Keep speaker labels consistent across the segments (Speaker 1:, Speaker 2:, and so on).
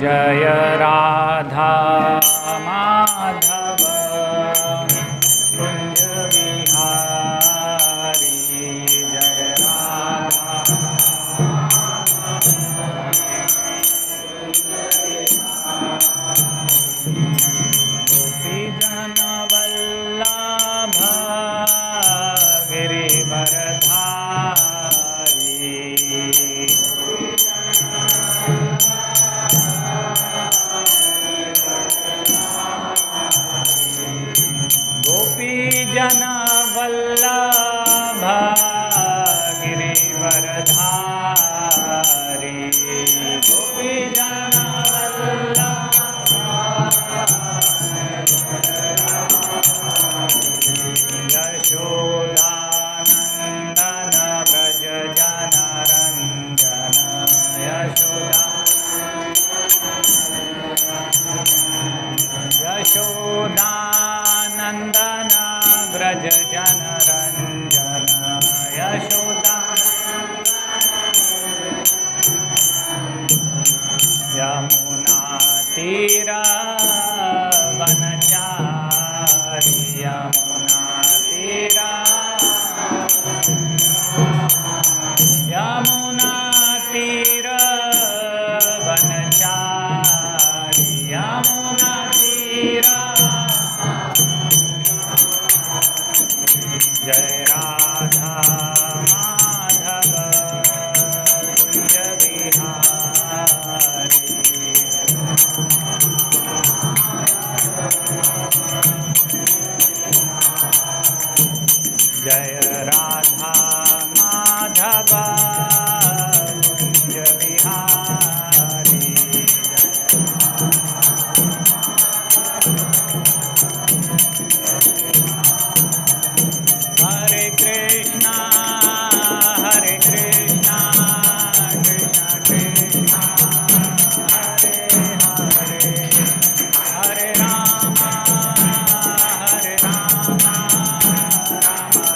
Speaker 1: जय राधा माधव कुंज विहारी जय राधा गोपी जन वल्लभ गिरिवरधारी गोपी जन वल्लभ गिरिवरधारी गोपी जन यशोदानंदन व्रज जनरंजन यशोदानंदन व्रज जनरंजन यशोदा यमुना तीर वनचारी यमुना तीर यमुना तीर वनचारी यमुना तीर जय राधा माधव कुंज विहारी जय राधा माधव कुंज विहारी हरे कृष्णा कृष्णा कृष्णा हरे हरे हरे राम राम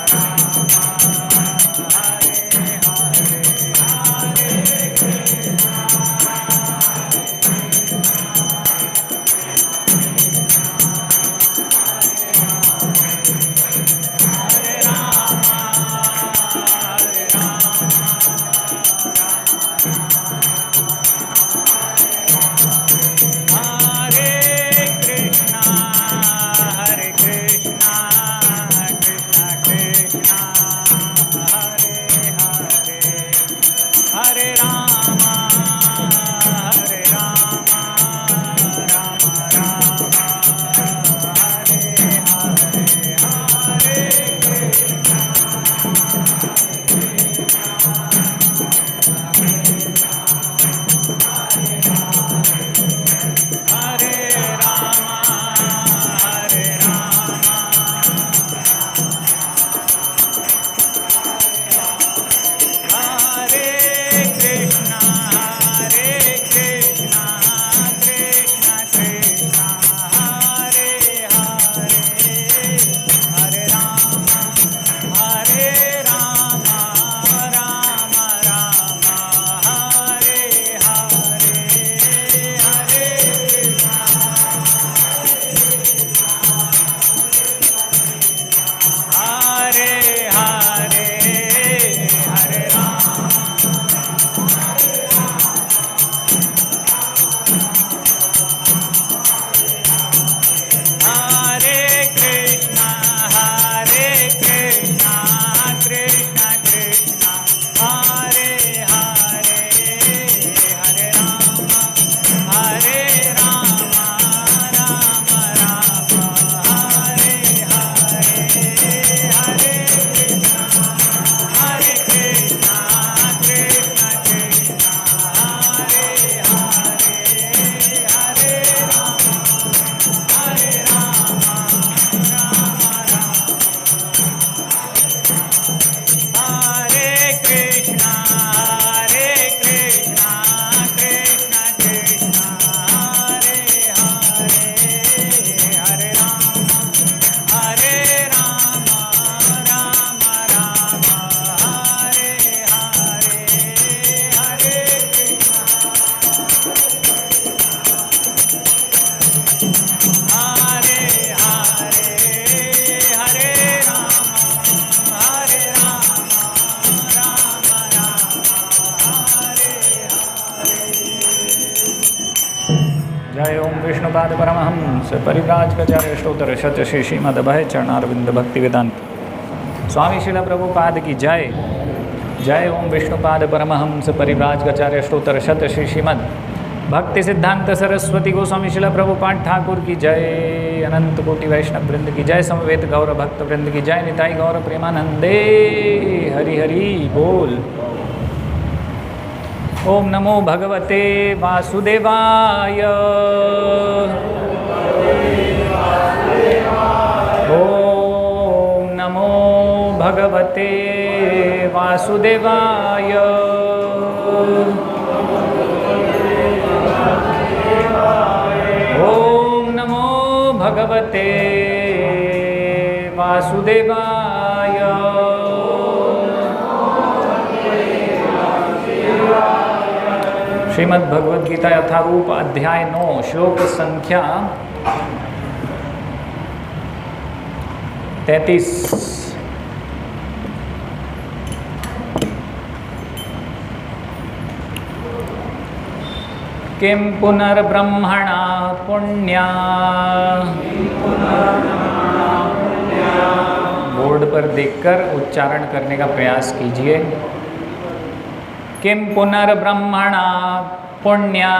Speaker 1: राम जय ओम विष्णुपाद परमहंस परिव्राजकाचार्य स्तोत्र सत्य श्री श्रीमद्भय चरणारविंद भक्ति वेदांत स्वामी शिला प्रभुपाद की जय। जय ओम विष्णुपाद परमहंस परिव्राजकाचार्य स्तोत्र सत्य श्री श्रीमद् भक्ति सिद्धांत सरस्वती गोस्वामी शिला प्रभुपाद ठाकुर की जय। अनंत कोटि वैष्णव वृंद की जय। समवेत गौर भक्त वृंद की जय। निताई गौर प्रेमानंदे हरि हरि बोल। ओम नमो भगवते वासुदेवाय। ओम नमो भगवते वासुदेवाय। ओम नमो भगवते वासुदेवाय। श्रीमद् भगवद गीता यथारूप अध्याय 9 श्लोक संख्या 33। किं पुनर्ब्रह्मणा पुण्या। बोर्ड पर देखकर उच्चारण करने का प्रयास कीजिए। किं पुनर्ब्रह्मणा पुण्या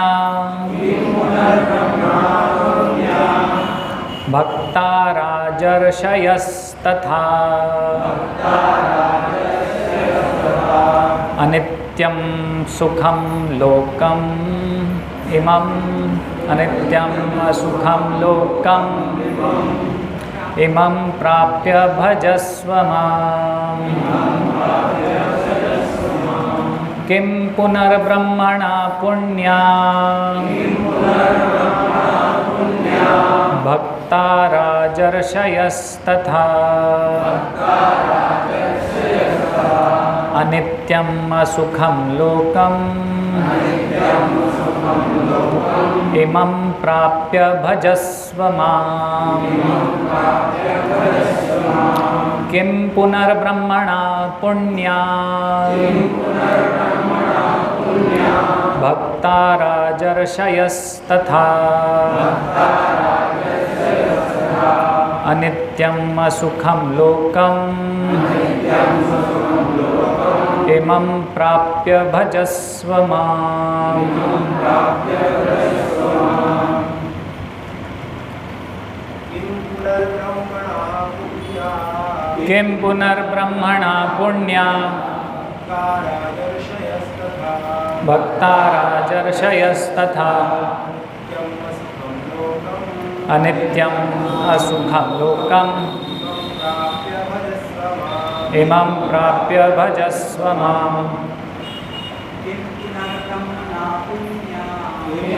Speaker 1: भक्ता राजर्षयस्तथा अनित्यं सुखं लोकम् इमम् अनित्यं सुखं लोकम् इमं प्राप्य भजस्व माम्। किं पुनर्ब्रह्मणा पुण्या भक्ता राजर्षयस्तथा अनित्यं सुखं लोकम् इमं प्राप्य भजस्व माम्। किं पुनर्ब्रह्मणा पुण्या भक्ता राजर्षयस्तथा अनित्यं सुखं लोकम् इमं प्राप्य भजस्व माम्। किं पुनर्ब्रह्मणा पुण्या भक्ता राजर्षयस्तथा अनित्यं असुखं लोकम् इमं प्राप्य भजस्व माम्।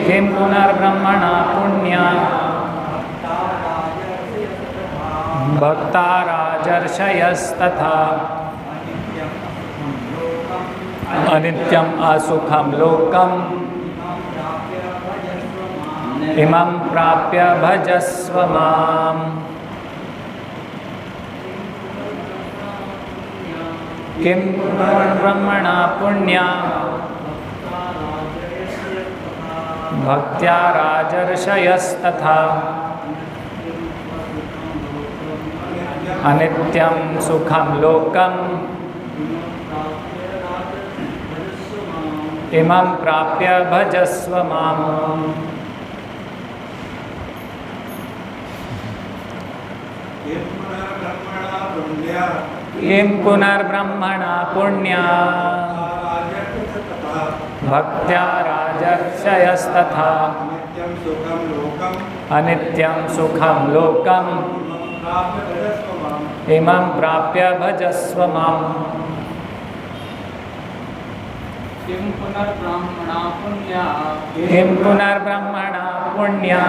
Speaker 1: किं पुनर्ब्रह्मणा पुण्या भक्ता राजर्षयस्तथा अनित्यं असुखं लोकम् इमं प्राप्य भजस्व माम्। किं पुनर्ब्रह्मणा पुण्या भक्त्या राजर्षयस्तथा अनित्यं सुखं लोकम् इमं प्राप्य भजस्व माम्। किं पुनर्ब्रह्मणा पुण्या भक्त्या राजर्षयस्तथा अनित्यं सुखं लोकम् इमं प्राप्य भजस्व माम्।
Speaker 2: किं पुनर्ब्रह्मणा पुण्या
Speaker 1: किं पुनर्ब्रह्मणा पुण्या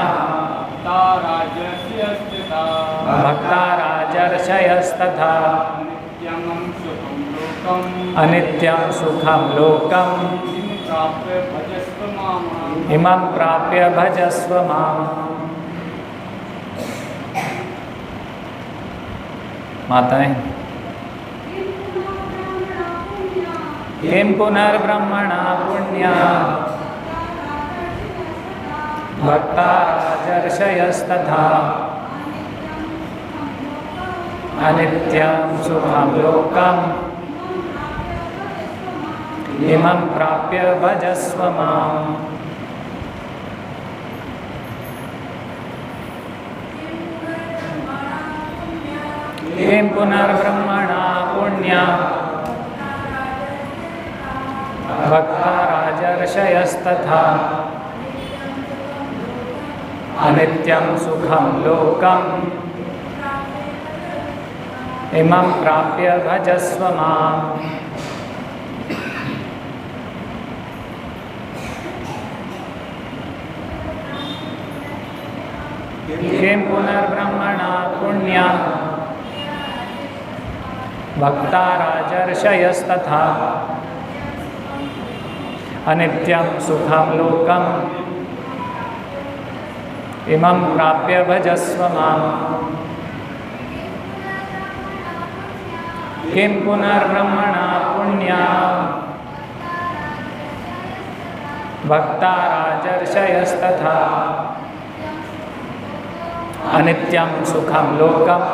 Speaker 1: भक्ता राजर्षयस्तथा अनित्यं सुखं लोकम् इमं प्राप्य भजस्व माम्। माताएं किं पुनर्ब्रह्मणा पुण्या भक्ता राजर्षयस्तथा अनित्यं सुखं लोकम् इमं प्राप्य भजस्व माम्। किं पुनर्ब्रह्मणा पुण्या भक्ता राजर्षयस्तथा अनित्यं सुखं लोकम् इमं प्राप्य भजस्व माम्। किं पुनर्ब्रह्मणा पुण्या भक्ता राजर्षयस्तथा अनित्यं सुखं लोकम् इमं प्राप्य भजस्व माम्। किं पुनर्ब्रह्मणा पुण्या भक्ता राजर्षयस्तथा अनित्यं सुखं लोकम्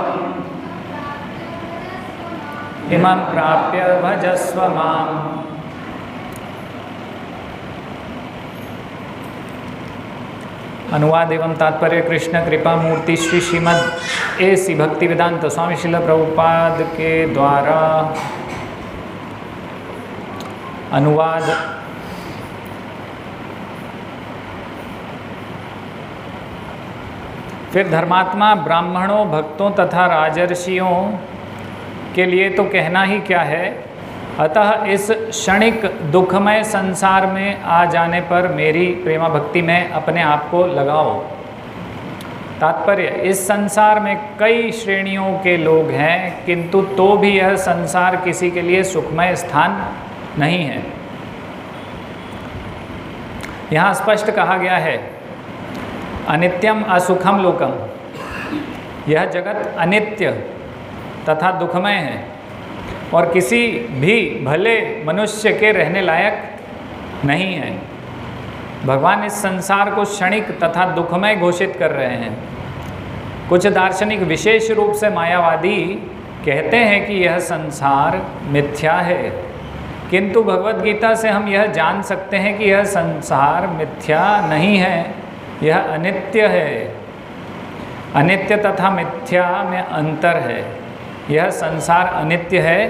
Speaker 1: इमं प्राप्य भजस्व माम्। अनुवाद एवं तात्पर्य कृष्ण कृपा मूर्ति श्री श्रीमद् ए.सी. भक्तिवेदांत स्वामी श्रील प्रभुपाद के द्वारा अनुवाद फिर धर्मात्मा ब्राह्मणों, भक्तों तथा राजर्षियों के लिए तो कहना ही क्या है। अतः इस क्षणिक दुखमय संसार में आ जाने पर मेरी प्रेमा भक्ति में अपने आप को लगाओ। तात्पर्य, इस संसार में कई श्रेणियों के लोग हैं, किंतु तो भी यह संसार किसी के लिए सुखमय स्थान नहीं है। यहाँ स्पष्ट कहा गया है, अनित्यम असुखम लोकम। यह जगत अनित्य तथा दुखमय है और किसी भी भले मनुष्य के रहने लायक नहीं है। भगवान इस संसार को क्षणिक तथा दुखमय घोषित कर रहे हैं। कुछ दार्शनिक, विशेष रूप से मायावादी, कहते हैं कि यह संसार मिथ्या है, किंतु भगवद गीता से हम यह जान सकते हैं कि यह संसार मिथ्या नहीं है, यह अनित्य है। अनित्य तथा मिथ्या में अंतर है। यह संसार अनित्य है,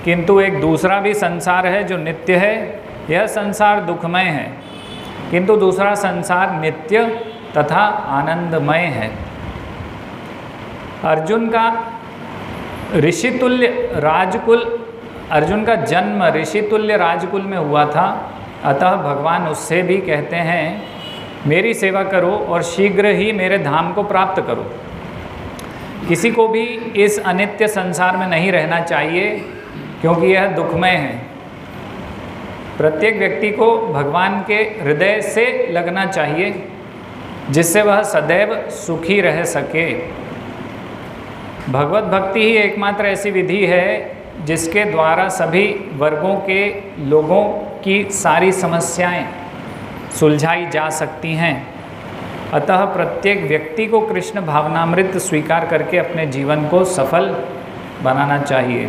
Speaker 1: किंतु एक दूसरा भी संसार है जो नित्य है। यह संसार दुखमय है, किंतु दूसरा संसार नित्य तथा आनंदमय है। अर्जुन का ऋषितुल्य राजकुल, अर्जुन का जन्म ऋषितुल्य राजकुल में हुआ था। अतः भगवान उससे भी कहते हैं, मेरी सेवा करो और शीघ्र ही मेरे धाम को प्राप्त करो। किसी को भी इस अनित्य संसार में नहीं रहना चाहिए, क्योंकि यह दुखमय है। प्रत्येक व्यक्ति को भगवान के हृदय से लगना चाहिए, जिससे वह सदैव सुखी रह सके। भगवत भक्ति ही एकमात्र ऐसी विधि है जिसके द्वारा सभी वर्गों के लोगों की सारी समस्याएं सुलझाई जा सकती हैं। अतः प्रत्येक व्यक्ति को कृष्ण भावनामृत स्वीकार करके अपने जीवन को सफल बनाना चाहिए।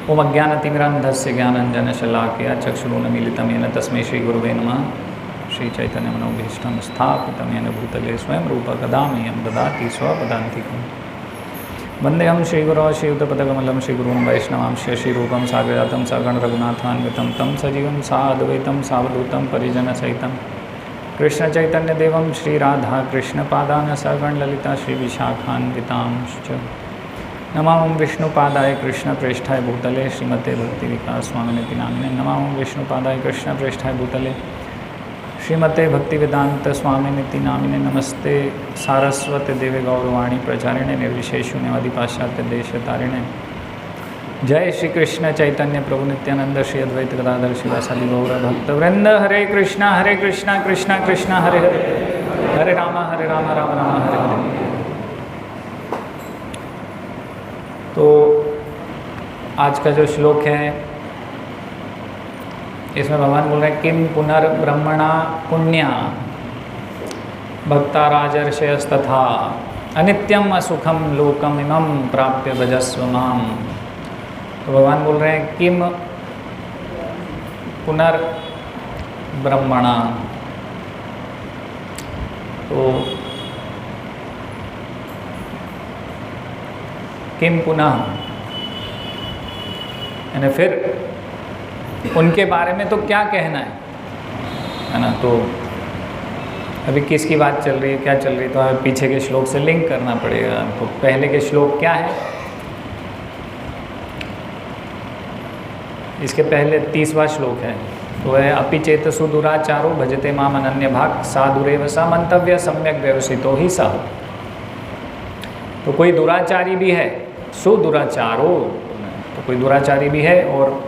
Speaker 1: ओम अज्ञानतिमिरान्धस्य ज्ञानाञ्जनशलाकया चक्षुरुन्मीलितं येन तस्मै श्रीगुरुवे नमः। श्रीचैतन्यमनोभीष्टं स्थापितं येन भूतले स्वयं रूपः कदा मह्यं ददाति स्वपदान्तिकम्। वन्देऽहं श्रीगुरो श्रीयुतपदकमलं श्रीगुरून् वैष्णवांश्च श्रीरूपं साग्रजातं सगण रघुनाथान्वितं तं सजीवं साद्वैतं सावधूतं परिजनसहितं कृष्णचैतन्यदेवं श्रीराधाकृष्णपादान् सगण ललिता श्रीविशाखान्वितांश्च। नमः ओं विष्णुपादाय कृष्णप्रेष्ठाय भूतले श्रीमते भक्तिविकास स्वामिनिति नामिने। नमः ओं विष्णुपादाय कृष्णप्रेष्ठाय भूतले श्रीमते भक्तिवेदांत स्वामिनिति नामिने। नमस्ते सारस्वती देवे गौरवाणी प्रचारिणे निर्विशेष शून्यवादी पाश्चात्य देशतारिणे। जय श्री कृष्ण चैतन्य प्रभु नित्यानंद श्री अद्वैत गदाधर शिवासादि गौर भक्तवृंद। हरे कृष्णा कृष्णा कृष्णा हरे हरे, हरे राम राम राम हरे हरे। तो आज का जो श्लोक है, इसमें भगवान बोल रहे हैं, किम पुनर्ब्रह्मणा पुण्या भक्ता राजर्षयस्तथा अनित्यम असुखम लोकम इमं प्राप्य भजस्व माम। तो भगवान बोल रहे हैं किम पुनर्ब्रह्मणा। तो किम पुनः, यानी फिर उनके बारे में तो क्या कहना है ना। तो अभी किसकी बात चल रही है, क्या चल रही है, तो हमें पीछे के श्लोक से लिंक करना पड़ेगा। तो पहले के श्लोक क्या है, इसके पहले 30वां श्लोक है, तो है अपि चेतसु दुराचारो भजते माम अनन्य भाग साधुरेव स मंतव्य सम्यक व्यवसितो ही सह। तो कोई दुराचारी भी है, सुदुराचारो, तो कोई दुराचारी भी है और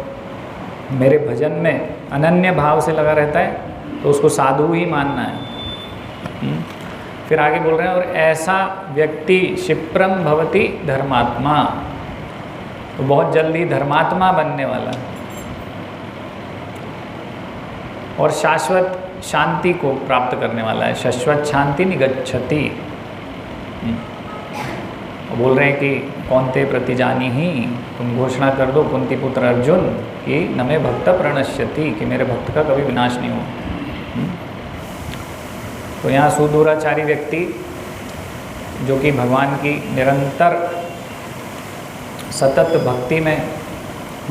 Speaker 1: मेरे भजन में अनन्य भाव से लगा रहता है, तो उसको साधु ही मानना है। फिर आगे बोल रहे हैं और ऐसा व्यक्ति क्षिप्रम भवति धर्मात्मा, तो बहुत जल्दी धर्मात्मा बनने वाला है और शाश्वत शांति को प्राप्त करने वाला है। शाश्वत शांति निगच्छति। बोल रहे हैं कि कौनते प्रतिजानी ही, तुम घोषणा कर दो कुंती पुत्र अर्जुन कि न मे भक्त प्रणश्यति, कि मेरे भक्त का कभी विनाश नहीं हो। तो यहाँ सुदूराचारी व्यक्ति जो कि भगवान की निरंतर सतत भक्ति में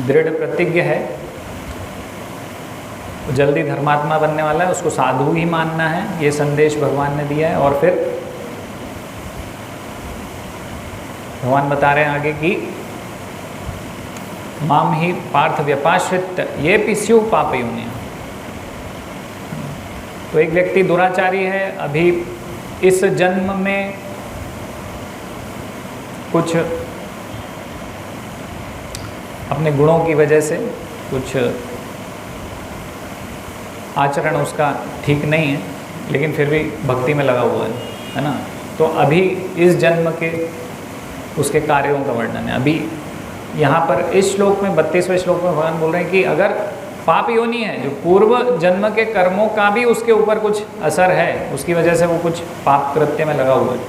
Speaker 1: दृढ़ प्रतिज्ञ है, वो जल्दी धर्मात्मा बनने वाला है, उसको साधु ही मानना है, ये संदेश भगवान ने दिया है। और फिर भगवान बता रहे हैं आगे कि माम ही पार्थ व्यपाश्रित ये पिस्यु पापयोनि। तो एक व्यक्ति दुराचारी है, अभी इस जन्म में कुछ अपने गुणों की वजह से कुछ आचरण उसका ठीक नहीं है, लेकिन फिर भी भक्ति में लगा हुआ है ना। तो अभी इस जन्म के उसके कार्यों का वर्णन है। अभी यहाँ पर इस श्लोक में 32वें श्लोक में भगवान बोल रहे हैं कि अगर पाप योनि है, जो पूर्व जन्म के कर्मों का भी उसके ऊपर कुछ असर है, उसकी वजह से वो कुछ पाप कृत्य में लगा हुआ है,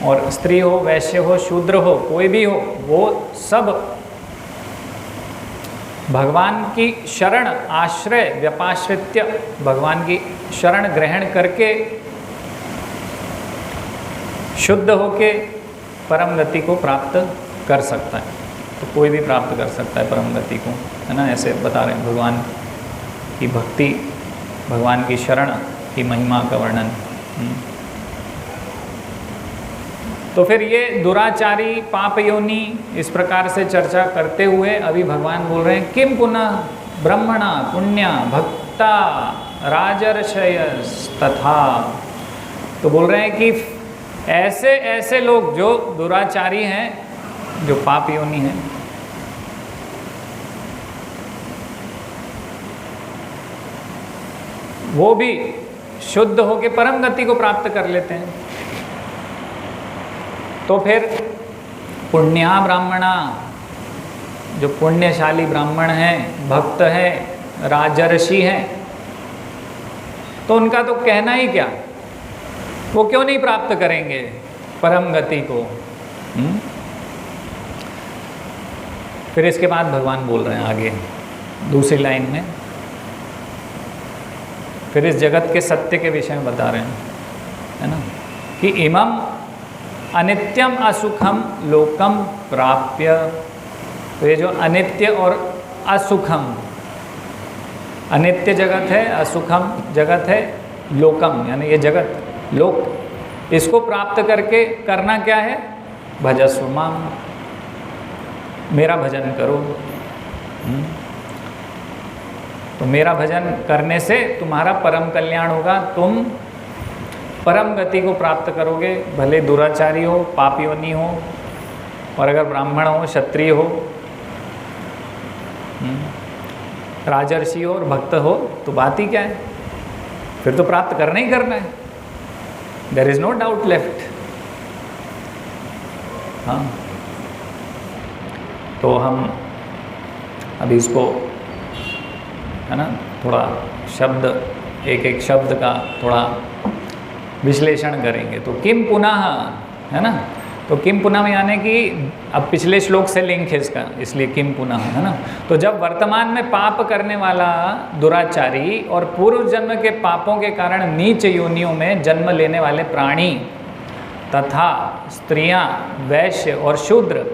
Speaker 1: और स्त्री हो, वैश्य हो, शूद्र हो, कोई भी हो, वो सब भगवान की शरण आश्रय व्यपाश्रित्य, भगवान की शरण ग्रहण करके शुद्ध होके परम गति को प्राप्त कर सकता है। तो कोई भी प्राप्त कर सकता है परम गति को, है ना। ऐसे बता रहे हैं भगवान की भक्ति, भगवान की शरण की महिमा का वर्णन। तो फिर ये दुराचारी पाप योनि इस प्रकार से चर्चा करते हुए अभी भगवान बोल रहे हैं किम पुनः ब्रह्मणा पुण्या भक्ता राजर्षयस तथा। तो बोल रहे हैं कि ऐसे ऐसे लोग जो दुराचारी हैं, जो पाप योनि हैं, वो भी शुद्ध होकर परम गति को प्राप्त कर लेते हैं। तो फिर पुण्या ब्राह्मणा, जो पुण्यशाली ब्राह्मण हैं, भक्त हैं, राजर्षि हैं, तो उनका तो कहना ही क्या, वो क्यों नहीं प्राप्त करेंगे परम गति को। फिर इसके बाद भगवान बोल रहे हैं आगे दूसरी लाइन में, फिर इस जगत के सत्य के विषय में बता रहे हैं, है ना, कि इमं अनित्यम असुखम लोकम प्राप्य। तो ये जो अनित्य और असुखम, अनित्य जगत है, असुखम जगत है, लोकम यानी ये जगत लोक, इसको प्राप्त करके करना क्या है, भजस्व माम, मेरा भजन करो। तो मेरा भजन करने से तुम्हारा परम कल्याण होगा, तुम परम गति को प्राप्त करोगे, भले दुराचारी हो, पाप योनि हो, और अगर ब्राह्मण हो, क्षत्रिय हो, राजर्षि हो और भक्त हो, तो बात ही क्या है, फिर तो प्राप्त करना ही करना है। There is no doubt left. हाँ, तो हम अभी इसको, है ना, थोड़ा शब्द एक एक शब्द का थोड़ा विश्लेषण करेंगे। तो किम पुनः, है ना, तो किम पुनः में यानी कि अब पिछले श्लोक से लिंक है इसका, इसलिए किम पुनः, है ना। तो जब वर्तमान में पाप करने वाला दुराचारी और पूर्व जन्म के पापों के कारण नीच योनियों में जन्म लेने वाले प्राणी तथा स्त्रियां, वैश्य और शूद्र,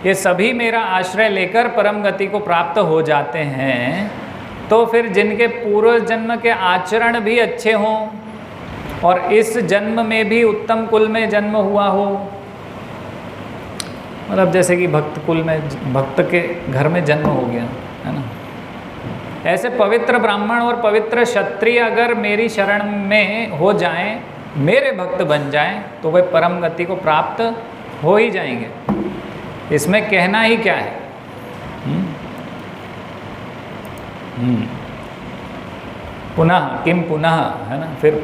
Speaker 1: ये सभी मेरा आश्रय लेकर परम गति को प्राप्त हो जाते हैं, तो फिर जिनके पूर्व जन्म के आचरण भी अच्छे हों और इस जन्म में भी उत्तम कुल में जन्म हुआ हो, मतलब जैसे कि भक्त कुल में, भक्त के घर में जन्म हो गया, है ना, ऐसे पवित्र ब्राह्मण और पवित्र क्षत्रिय अगर मेरी शरण में हो जाएं, मेरे भक्त बन जाएं, तो वे परम गति को प्राप्त हो ही जाएंगे। इसमें कहना ही क्या है? पुनः किम पुनः, है ना, फिर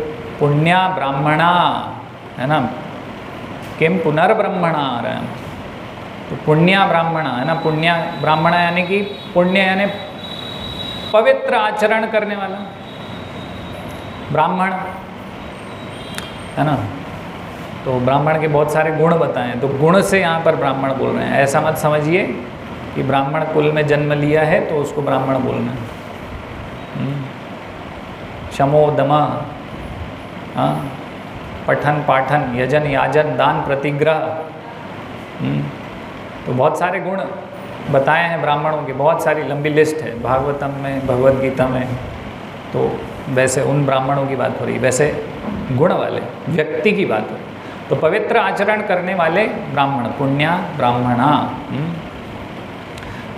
Speaker 1: पुण्या ब्राह्मणा, है ना, किम पुनर्ब्रह्मणा आ रहा है, तो पुण्या ब्राह्मणा, है ना, पुण्या ब्राह्मणा यानी कि पुण्य यानी पवित्र आचरण करने वाला ब्राह्मण, है ना। तो ब्राह्मण के बहुत सारे गुण बताएं, तो गुण से यहाँ पर ब्राह्मण बोल रहे हैं। ऐसा मत समझिए कि ब्राह्मण कुल में जन्म लिया है तो उसको ब्राह्मण बोलना है। शमो दम, हाँ, पठन पाठन, यजन याजन, दान प्रतिग्रह, तो बहुत सारे गुण बताए हैं ब्राह्मणों की, बहुत सारी लंबी लिस्ट है भागवतम में, भगवद गीता में। तो वैसे उन ब्राह्मणों की बात हो रही, वैसे गुण वाले व्यक्ति की बात हो रही। तो पवित्र आचरण करने वाले ब्राह्मण, पुण्या ब्राह्मणा।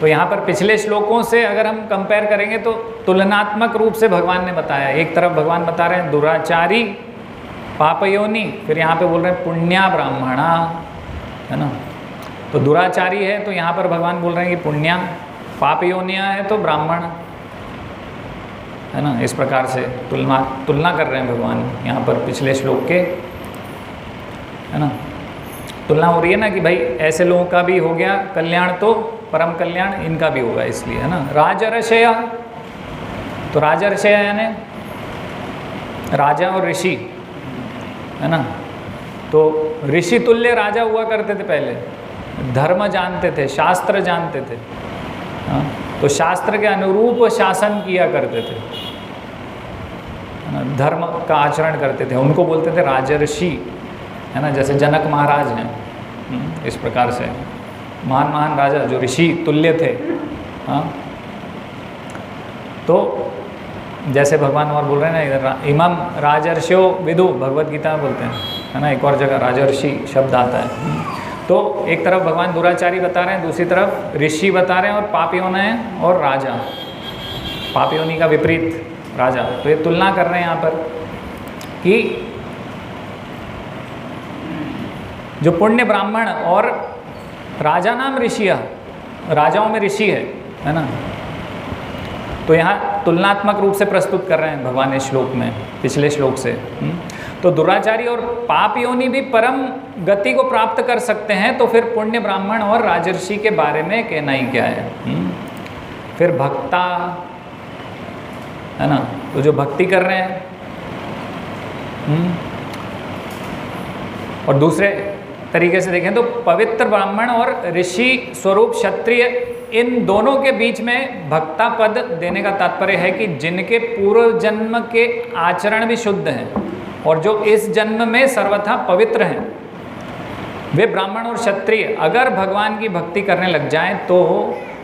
Speaker 1: तो यहाँ पर पिछले श्लोकों से अगर हम कंपेयर करेंगे तो तुलनात्मक रूप से भगवान ने बताया। एक तरफ भगवान बता रहे हैं दुराचारी पापयोनि, फिर यहाँ पे बोल रहे हैं पुण्या ब्राह्मणा, है ना। तो दुराचारी है तो यहाँ पर भगवान बोल रहे हैं कि पुण्या, पापयोनिया है तो ब्राह्मण, है ना। इस प्रकार से तुलना कर रहे हैं भगवान यहाँ पर पिछले श्लोक के, है ना। तुलना हो रही है ना कि भाई ऐसे लोगों का भी हो गया कल्याण तो परम कल्याण इनका भी होगा, इसलिए, है ना। राजर्षय, तो राजर्षय यानी राजा और ऋषि, है ना। तो ऋषि तुल्य राजा हुआ करते थे पहले, धर्म जानते थे, शास्त्र जानते थे, हाँ, तो शास्त्र के अनुरूप शासन किया करते थे, है ना, धर्म का आचरण करते थे, उनको बोलते थे राजर्षि, है ना। जैसे जनक महाराज हैं, इस प्रकार से महान महान राजा जो ऋषि तुल्य थे, हाँ। तो जैसे भगवान और बोल रहे हैं ना, इधर इमम राजर्षियो विदु, भगवद गीता में बोलते हैं, है ना। एक और जगह राजर्षि शब्द आता है। तो एक तरफ भगवान दुराचारी बता रहे हैं, दूसरी तरफ ऋषि बता रहे हैं, और पापयोनि है और राजा, पापयोनि का विपरीत राजा। तो ये तुलना कर रहे हैं यहाँ पर कि जो पुण्य ब्राह्मण और राजा नाम ऋषि, राजाओं में ऋषि है ना। तो यहाँ तुलनात्मक रूप से प्रस्तुत कर रहे हैं भगवान इस श्लोक में, पिछले श्लोक से। तो दुराचारी और पाप योनि भी परम गति को प्राप्त कर सकते हैं, तो फिर पुण्य ब्राह्मण और राजर्षि के बारे में कहना ही क्या है। फिर भक्ता, है ना, तो जो भक्ति कर रहे हैं, और दूसरे तरीके से देखें तो पवित्र ब्राह्मण और ऋषि स्वरूप क्षत्रिय, इन दोनों के बीच में भक्ता पद देने का तात्पर्य है कि जिनके पूर्व जन्म के आचरण भी शुद्ध हैं और जो इस जन्म में सर्वथा पवित्र हैं, वे ब्राह्मण और क्षत्रिय अगर भगवान की भक्ति करने लग जाएं तो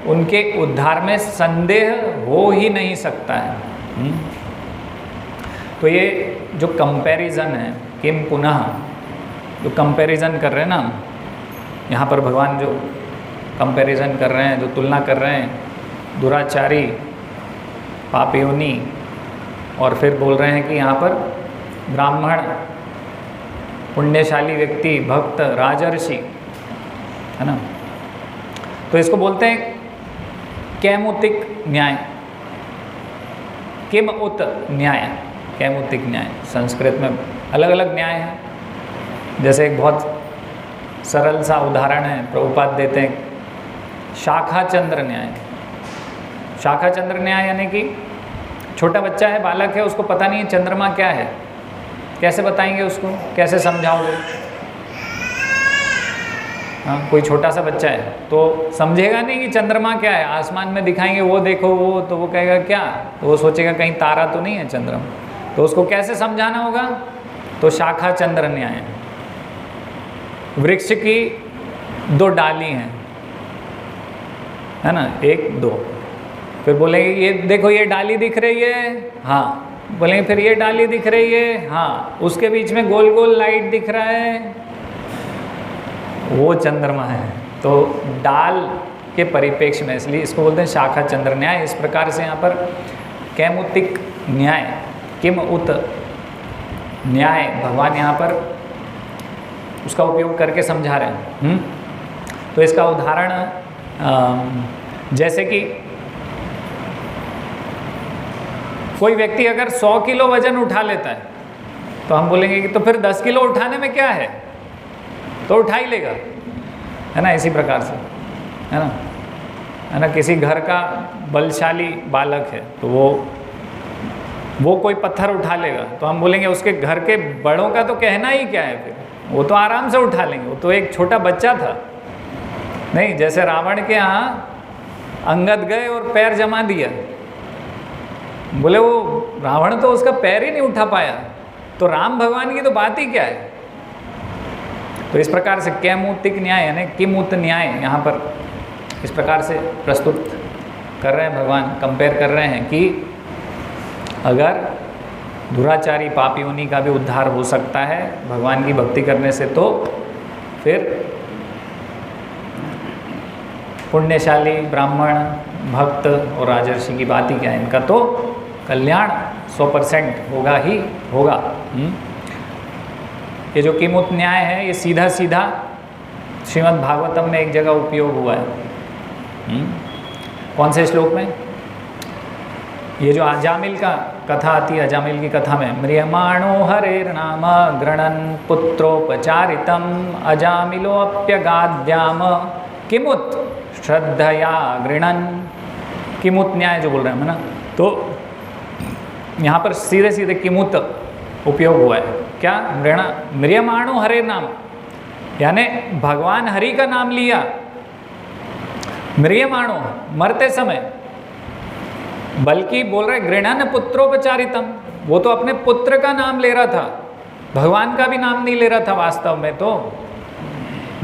Speaker 1: उनके उद्धार में संदेह हो ही नहीं सकता है। तो ये जो कंपैरिजन है, किम पुनः, जो कंपैरिजन कर रहे हैं ना यहाँ पर भगवान, जो कंपैरिजन कर रहे हैं, जो तुलना कर रहे हैं, दुराचारी, पापयोनि, और फिर बोल रहे हैं कि यहाँ पर ब्राह्मण, पुण्यशाली व्यक्ति, भक्त, राजर्षि, है ना। तो इसको बोलते हैं कैमुतिक न्याय, किम उत न्याय, कैमुतिक न्याय। संस्कृत में अलग अलग न्याय हैं। जैसे एक बहुत सरल सा उदाहरण है प्रभुपाद देते हैं, शाखा चंद्र न्याय। शाखा चंद्र न्याय यानी कि छोटा बच्चा है, बालक है, उसको पता नहीं है चंद्रमा क्या है, कैसे बताएंगे उसको, कैसे समझाओगे? हाँ, कोई छोटा सा बच्चा है तो समझेगा नहीं कि चंद्रमा क्या है। आसमान में दिखाएंगे वो देखो वो, तो वो कहेगा क्या, तो वो सोचेगा कहीं तारा तो नहीं है चंद्रमा। तो उसको कैसे समझाना होगा? तो शाखा चंद्र न्याय। वृक्ष की 2 डाली हैं, है ना, 1 2, फिर बोलेंगे ये देखो ये डाली दिख रही है, हाँ, बोलेंगे फिर ये डाली दिख रही है, हाँ, उसके बीच में गोल गोल लाइट दिख रहा है, वो चंद्रमा है। तो डाल के परिप्रेक्ष्य में, इसलिए इसको बोलते हैं शाखा चंद्र न्याय। इस प्रकार से यहाँ पर कैमुतिक न्याय, किम उत न्याय, भगवान यहाँ पर उसका उपयोग करके समझा रहे हैं। तो इसका उदाहरण जैसे कि कोई व्यक्ति अगर 100 किलो वजन उठा लेता है तो हम बोलेंगे कि तो फिर 10 किलो उठाने में क्या है, तो उठा ही लेगा, है ना। इसी प्रकार से, है ना, किसी घर का बलशाली बालक है तो वो कोई पत्थर उठा लेगा तो हम बोलेंगे उसके घर के बड़ों का तो कहना ही क्या है, फिर वो तो आराम से उठा लेंगे, वो तो एक छोटा बच्चा था। नहीं, जैसे रावण के यहाँ अंगद गए और पैर जमा दिया, बोले वो रावण तो उसका पैर ही नहीं उठा पाया, तो राम भगवान की तो बात ही क्या है। तो इस प्रकार से कैमुतिक न्याय यानी किमुत न्याय यहाँ पर इस प्रकार से प्रस्तुत कर रहे हैं भगवान, कंपेयर कर रहे हैं कि अगर दुराचारी पापियों का भी उद्धार हो सकता है भगवान की भक्ति करने से, तो फिर पुण्यशाली ब्राह्मण भक्त और राजर्षि की बात ही क्या है, इनका तो कल्याण 100% होगा ही होगा। ये जो किमुत न्याय है ये सीधा सीधा श्रीमद् भागवतम में एक जगह उपयोग हुआ है। कौन से श्लोक में? ये जो अजामिल का कथा आती है, अजामिल की कथा में म्रियमाणो हरेर्नाम गृणन् पुत्रोपचारितम अजामिलोऽप्यगाद्याम किमुत श्रद्धया गृणन्। किमुत न्याय जो बोल रहे हैं ना, तो यहाँ पर सीधे सीधे किमुत उपयोग हुआ है। क्या? म्रियमाणो हरे नाम, यानी भगवान हरि का नाम लिया। म्रियमाणो मरते समय, बल्कि बोल रहे गृणन पुत्रोपचारितम, वो तो अपने पुत्र का नाम ले रहा था, भगवान का भी नाम नहीं ले रहा था वास्तव में। तो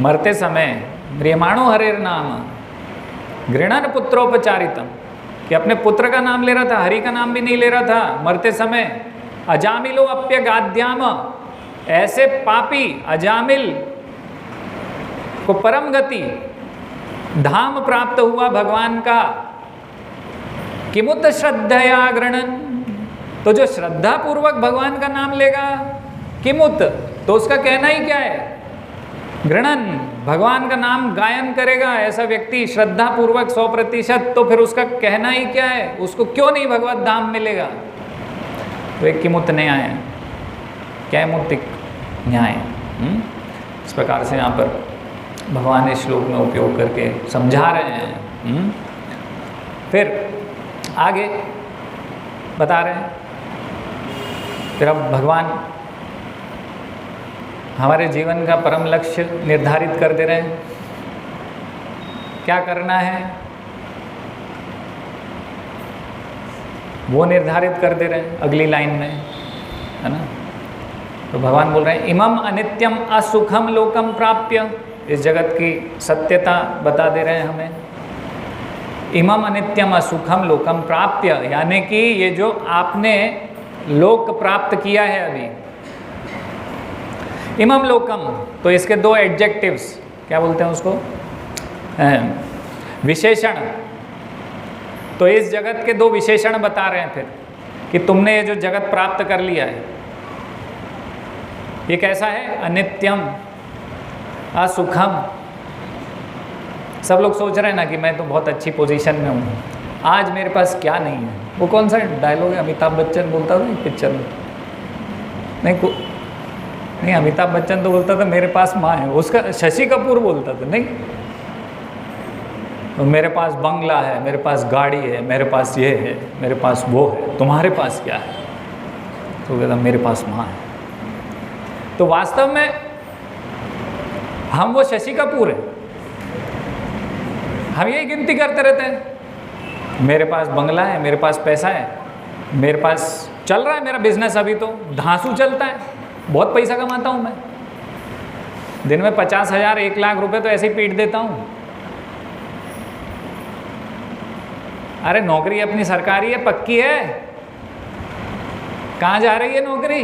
Speaker 1: मरते समय म्रियमाणो हरेर नाम गृणन पुत्रोपचारितम, कि अपने पुत्र का नाम ले रहा था, हरि का नाम भी नहीं ले रहा था मरते समय। अजामिलो अप्यगाद्याम, ऐसे पापी अजामिल को परम गति धाम प्राप्त हुआ भगवान का। किमुत श्रद्धया गृणन, तो जो श्रद्धा पूर्वक भगवान का नाम लेगा, किमुत तो उसका कहना ही क्या है, गृणन भगवान का नाम गायन करेगा ऐसा व्यक्ति श्रद्धा पूर्वक 100%, तो फिर उसका कहना ही क्या है, उसको क्यों नहीं भगवत धाम मिलेगा। तो एक किमुत न्याय है, कैमुतिक न्याय। इस प्रकार से यहाँ पर भगवान इस श्लोक में उपयोग करके समझा रहे हैं। फिर आगे बता रहे हैं, फिर अब भगवान हमारे जीवन का परम लक्ष्य निर्धारित कर दे रहे हैं, क्या करना है वो निर्धारित कर दे रहे हैं अगली लाइन में, है ना। तो भगवान बोल रहे हैं इमम अनित्यम असुखम लोकम प्राप्य, इस जगत की सत्यता बता दे रहे हैं हमें। इमम अनित्यम असुखम लोकम प्राप्य, यानी कि ये जो आपने लोक प्राप्त किया है अभी, इमम लोकम, तो इसके 2 एडजेक्टिव्स, क्या बोलते हैं उसको, विशेषण। तो इस जगत के 2 विशेषण बता रहे हैं फिर कि तुमने ये जो जगत प्राप्त कर लिया है ये कैसा है, अनित्यम असुखम। सब लोग सोच रहे हैं ना कि मैं तो बहुत अच्छी पोजीशन में हूँ, आज मेरे पास क्या नहीं है। वो कौन सा डायलॉग है, अमिताभ बच्चन बोलता था पिक्चर में, नहीं अमिताभ बच्चन तो बोलता था मेरे पास माँ है, उसका शशि कपूर बोलता था नहीं, तो मेरे पास बंगला है, मेरे पास गाड़ी है, मेरे पास ये है, मेरे पास वो है। तुम्हारे पास क्या है? तो कहता मेरे पास माँ है। तो वास्तव में हम वो शशि कपूर हैं। हम यही गिनती करते रहते हैं, मेरे पास बंगला है, मेरे पास पैसा है, मेरे पास चल रहा है मेरा बिजनेस, अभी तो धांसू चलता है, बहुत पैसा कमाता हूँ मैं, दिन में 50,000 1 लाख रुपए तो ऐसे ही पीट देता हूँ। अरे नौकरी अपनी सरकारी है, पक्की है, कहाँ जा रही है नौकरी?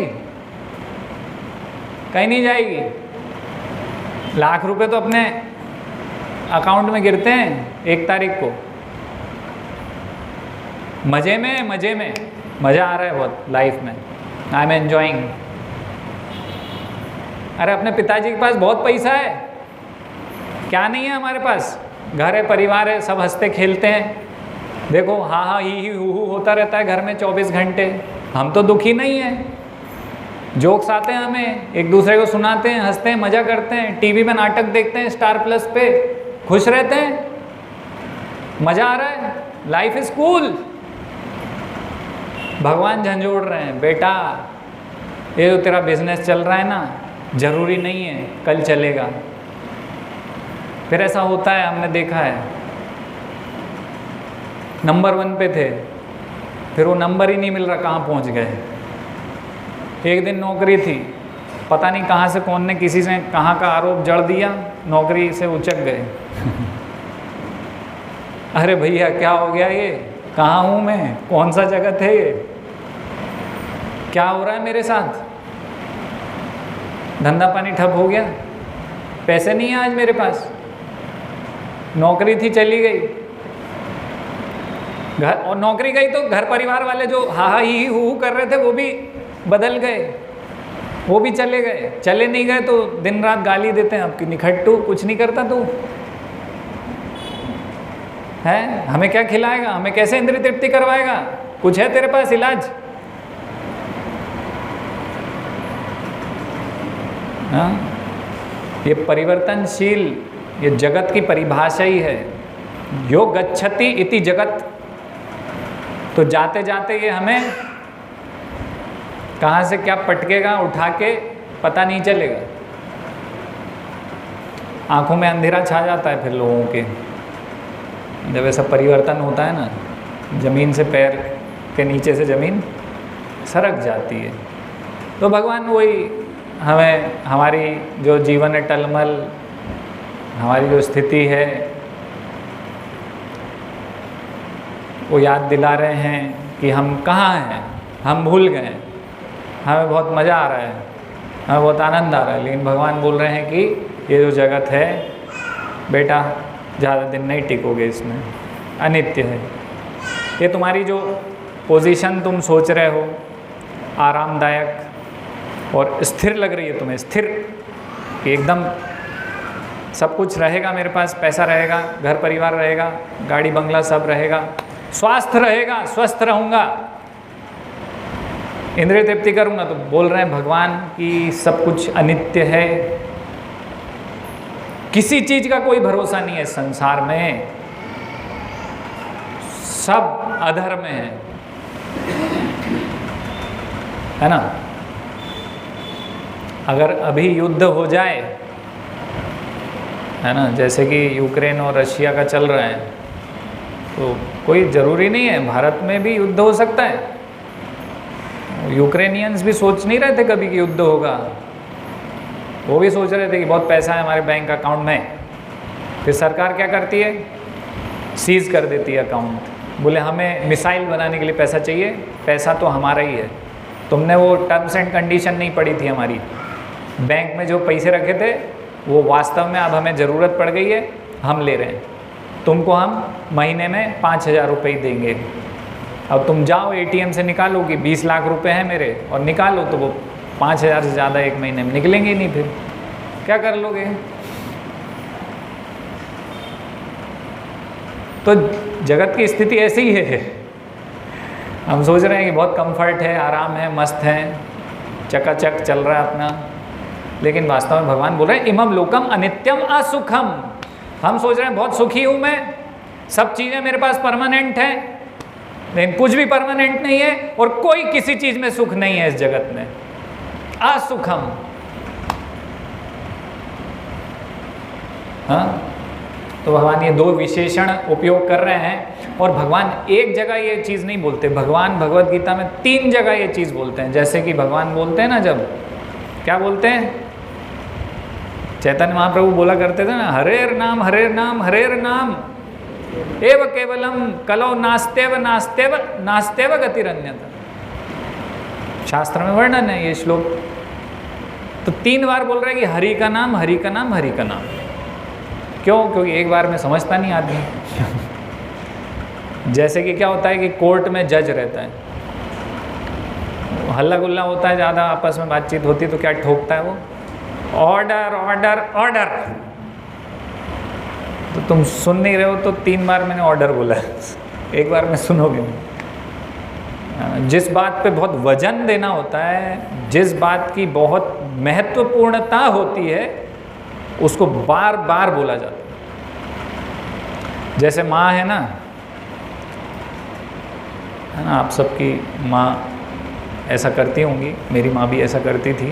Speaker 1: कहीं नहीं जाएगी। लाख रुपए तो अपने अकाउंट में गिरते हैं 1 तारीख को। मज़े में मज़ा आ रहा है बहुत लाइफ में, आई एम एन्जॉइंग। अरे अपने पिताजी के पास बहुत पैसा है, क्या नहीं है हमारे पास? घर है, परिवार है, सब हंसते खेलते हैं, देखो हाँ हाँ ही हू हू होता रहता है घर में 24 घंटे। हम तो दुखी नहीं हैं, जोक्स आते हैं हमें, एक दूसरे को सुनाते हैं, हंसते हैं, मज़ा करते हैं, टीवी में नाटक देखते हैं स्टार प्लस पे, खुश रहते हैं, मज़ा आ रहा है, लाइफ इज कूल। भगवान झंझोड़ रहे हैं, बेटा ये जो तेरा बिजनेस चल रहा है ना, ज़रूरी नहीं है कल चलेगा। फिर ऐसा होता है, हमने देखा है, नंबर 1 पे थे, फिर वो नंबर ही नहीं मिल रहा, कहाँ पहुँच गए। एक दिन नौकरी थी, पता नहीं कहाँ से कौन ने किसी से कहाँ का आरोप जड़ दिया, नौकरी से उचक गए। अरे भैया क्या हो गया, ये कहाँ हूँ मैं, कौन सा जगत है ये, क्या हो रहा है मेरे साथ? धंधा पानी ठप हो गया, पैसे नहीं है आज मेरे पास, नौकरी थी चली गई। घर और नौकरी गई तो घर परिवार वाले जो हा हा ही हू कर रहे थे वो भी बदल गए, वो भी चले गए। चले नहीं गए तो दिन रात गाली देते हैं, आपकी निखट्टू, कुछ नहीं करता तू है, हमें क्या खिलाएगा, हमें कैसे इंद्रिय तृप्ति करवाएगा, कुछ है तेरे पास इलाज? हाँ, ये परिवर्तनशील, ये जगत की परिभाषा ही है। यो गच्छति इति जगत, तो जाते जाते ये हमें कहाँ से क्या पटकेगा उठा के पता नहीं चलेगा। आंखों में अंधेरा छा जाता है फिर लोगों के, जब ऐसा परिवर्तन होता है ना, ज़मीन से पैर के नीचे से ज़मीन सरक जाती है। तो भगवान वही हमें, हमारी जो जीवन है टलमल, हमारी जो स्थिति है वो याद दिला रहे हैं कि हम कहाँ हैं, हम भूल गए, हमें बहुत मज़ा आ रहा है, हमें बहुत आनंद आ रहा है, लेकिन भगवान बोल रहे हैं कि ये जो जगत है बेटा ज़्यादा दिन नहीं टिकोगे, इसमें अनित्य है। ये तुम्हारी जो पोजीशन तुम सोच रहे हो आरामदायक और स्थिर लग रही है तुम्हें, स्थिर कि एकदम सब कुछ रहेगा मेरे पास, पैसा रहेगा, घर परिवार रहेगा, गाड़ी बंगला सब रहेगा, स्वास्थ्य रहेगा, स्वस्थ रहूँगा, इंद्रिय तृप्ति करूँगा, तो बोल रहे हैं भगवान कि सब कुछ अनित्य है, किसी चीज़ का कोई भरोसा नहीं है संसार में, सब अधर्म है ना। अगर अभी युद्ध हो जाए, है ना, जैसे कि यूक्रेन और रशिया का चल रहा है, तो कोई ज़रूरी नहीं है, भारत में भी युद्ध हो सकता है। यूक्रेनियंस भी सोच नहीं रहे थे कभी कि युद्ध होगा, वो भी सोच रहे थे कि बहुत पैसा है हमारे बैंक अकाउंट में। फिर सरकार क्या करती है, सीज कर देती है अकाउंट, बोले हमें मिसाइल बनाने के लिए पैसा चाहिए, पैसा तो हमारा ही है, तुमने वो टर्म्स एंड कंडीशन नहीं पढ़ी थी हमारी, बैंक में जो पैसे रखे थे वो वास्तव में अब हमें ज़रूरत पड़ गई है, हम ले रहे हैं, तुमको हम महीने में 5,000 रुपये ही देंगे। अब तुम जाओ एटीएम से निकालो कि 20 लाख रुपए हैं मेरे, और निकालो तो वो 5,000 से ज़्यादा एक महीने में निकलेंगे ही नहीं, फिर क्या कर लोगे? तो जगत की स्थिति ऐसी ही है। हम सोच रहे हैं कि बहुत कंफर्ट है, आराम है, मस्त है, चकाचक चल रहा है अपना, लेकिन वास्तव में भगवान बोल रहे हैं इमम लोकम अनित्यम असुखम। हम सोच रहे हैं बहुत सुखी हूँ मैं, सब चीज़ें मेरे पास परमानेंट हैं, लेकिन कुछ भी परमानेंट नहीं है और कोई किसी चीज में सुख नहीं है इस जगत में। असुखम। हाँ, तो भगवान ये दो विशेषण उपयोग कर रहे हैं और भगवान एक जगह ये चीज़ नहीं बोलते, भगवान भगवत गीता में 3 जगह ये चीज़ बोलते हैं। जैसे कि भगवान बोलते हैं ना, जब क्या बोलते हैं, चैतन्य महाप्रभु बोला करते थे ना, हरेर नाम हरेर नाम हरेर नाम एव केवलम कलो नास्तेव नास्तेव नास्तेव गतिरन्यथा। शास्त्र में वर्णन है ये श्लोक। तो 3 बार बोल रहा है कि हरि का नाम हरि का नाम हरि का नाम। क्यों? क्योंकि एक बार में समझता नहीं आदमी। जैसे कि क्या होता है कि कोर्ट में जज रहता है, हल्ला गुल्ला होता है, ज़्यादा आपस में बातचीत होती है, तो क्या ठोकता है वो, ऑर्डर ऑर्डर ऑर्डर। तो तुम सुन नहीं रहे हो तो 3 बार मैंने ऑर्डर बोला है, एक बार में सुनोगे। जिस बात पे बहुत वजन देना होता है, जिस बात की बहुत महत्वपूर्णता होती है, उसको बार बार बोला जाता है। जैसे माँ है ना, आप सबकी माँ ऐसा करती होंगी, मेरी माँ भी ऐसा करती थी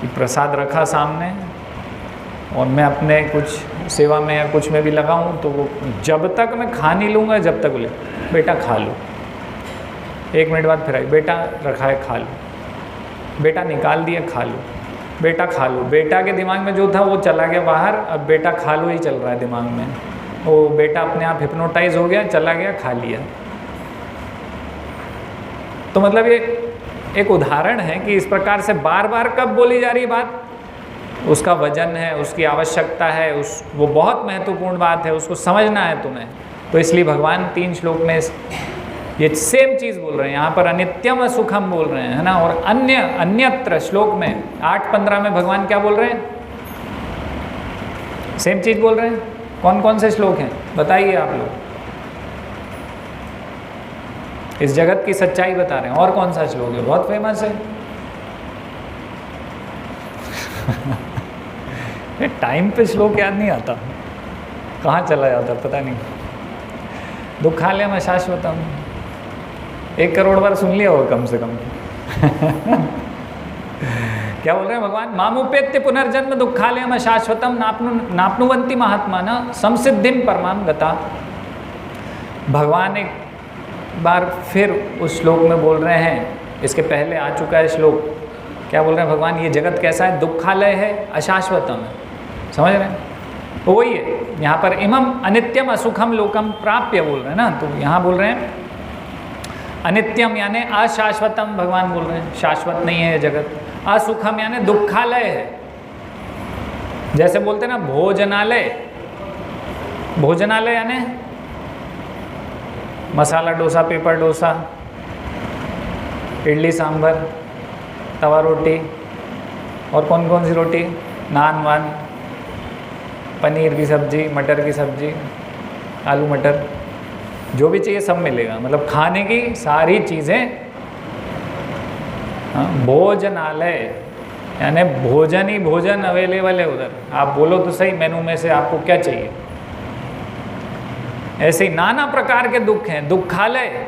Speaker 1: कि प्रसाद रखा सामने और मैं अपने कुछ सेवा में या कुछ में भी लगाऊं, तो वो जब तक मैं खा नहीं लूँगा, जब तक बोले बेटा खा लो, 1 मिनट बाद फिर आई, बेटा रखा है खा लो, बेटा निकाल दिया खा लो, बेटा खा लो। बेटा के दिमाग में जो था वो चला गया बाहर, अब बेटा खा लो ही चल रहा है दिमाग में। वो बेटा अपने आप हिप्नोटाइज हो गया, चला गया, खा लिया। तो मतलब ये एक उदाहरण है कि इस प्रकार से बार बार कब बोली जा रही बात, उसका वजन है, उसकी आवश्यकता है, वो बहुत महत्वपूर्ण बात है, उसको समझना है तुम्हें। तो इसलिए भगवान 3 श्लोक में ये सेम चीज़ बोल रहे हैं। यहाँ पर अनित्यम सुखम बोल रहे हैं, है ना। और अन्यत्र श्लोक में 8:15 में भगवान क्या बोल रहे हैं, सेम चीज़ बोल रहे हैं। कौन कौन से श्लोक हैं बताइए आप लोग, इस जगत की सच्चाई बता रहे हैं। और कौन सा श्लोक है बहुत फेमस है? टाइम पे श्लोक याद नहीं आता, कहाँ चला जाता पता नहीं। दुखालयम अशाश्वतम 1 करोड़ बार सुन लिया होगा कम से कम। क्या बोल रहे हैं भगवान, मामुपेत्य पुनर्जन्म दुखालयम अशाश्वतम नापनुवंती महात्मा न संसिद्धिम परमाम गता। भगवान एक बार फिर उस श्लोक में बोल रहे हैं, इसके पहले आ चुका है श्लोक। क्या बोल रहे हैं भगवान, ये जगत कैसा है, दुखालय है, अशाश्वतम है। समझ रहे हैं? तो वही है यहाँ पर, इमम अनित्यम असुखम लोकम प्राप्य बोल रहे हैं ना। तो यहाँ बोल रहे हैं अनित्यम यानी अशाश्वतम, भगवान बोल रहे हैं शाश्वत नहीं है ये जगत। असुखम यानी दुखालय है। जैसे बोलते हैं ना भोजनालय, भोजनालय यानी मसाला डोसा, पेपर डोसा, इडली सांभर, तवा रोटी, और कौन कौन सी रोटी, नान वान, पनीर की सब्जी, मटर की सब्जी, आलू मटर, जो भी चाहिए सब मिलेगा। मतलब खाने की सारी चीज़ें। भोजनालय यानी भोजन ही भोजन अवेलेबल है उधर। आप बोलो तो सही मेनू में से आपको क्या चाहिए। ऐसे ही नाना प्रकार के दुख हैं, दुखालय।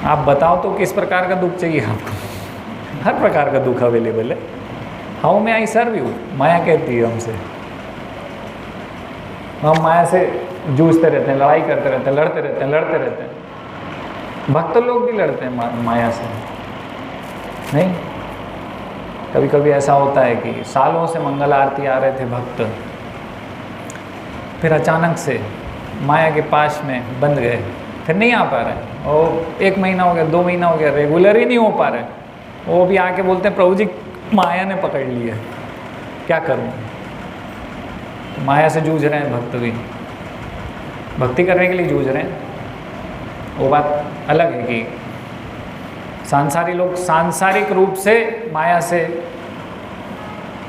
Speaker 1: आप बताओ तो किस प्रकार का दुख चाहिए आपको। हर प्रकार का दुख अवेलेबल है। हाउ में आई सर्व यू, माया कहती है हमसे। हम माया से जूझते रहते हैं, लड़ाई करते रहते हैं, लड़ते रहते हैं। भक्त लोग भी लड़ते हैं माया से, नहीं? कभी कभी ऐसा होता है कि सालों से मंगल आरती आ रहे थे भक्त, फिर अचानक से माया के पास में बंद गए, फिर नहीं आ पा रहे। और 1 महीना हो गया, 2 महीना हो गया, रेगुलर ही नहीं हो पा रहे। वो भी आके बोलते हैं प्रभु जी माया ने पकड़ लिया, क्या करूँ। माया से जूझ रहे हैं भक्त भी, भक्ति करने के लिए जूझ रहे हैं। वो बात अलग है कि सांसारिक लोग सांसारिक रूप से माया से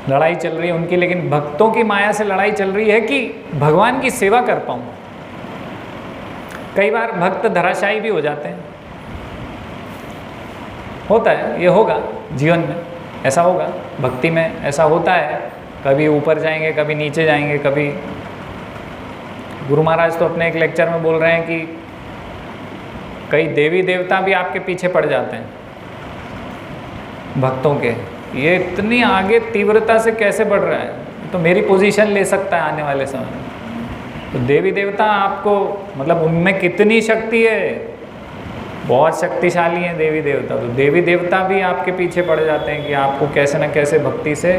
Speaker 1: लड़ाई चल रही है उनकी, लेकिन भक्तों की माया से लड़ाई चल रही है कि भगवान की सेवा कर पाऊँ। कई बार भक्त धराशायी भी हो जाते हैं, होता है, ये होगा जीवन में, ऐसा होगा, भक्ति में ऐसा होता है। कभी ऊपर जाएंगे, कभी नीचे जाएंगे, कभी गुरु महाराज तो अपने एक लेक्चर में बोल रहे हैं कि कई देवी देवता भी आपके पीछे पड़ जाते हैं भक्तों के। ये इतनी आगे तीव्रता से कैसे बढ़ रहा है, तो मेरी पोजीशन ले सकता है आने वाले समय में। तो देवी देवता आपको, मतलब उनमें कितनी शक्ति है, बहुत शक्तिशाली हैं देवी देवता। तो देवी देवता भी आपके पीछे पड़ जाते हैं कि आपको कैसे न कैसे भक्ति से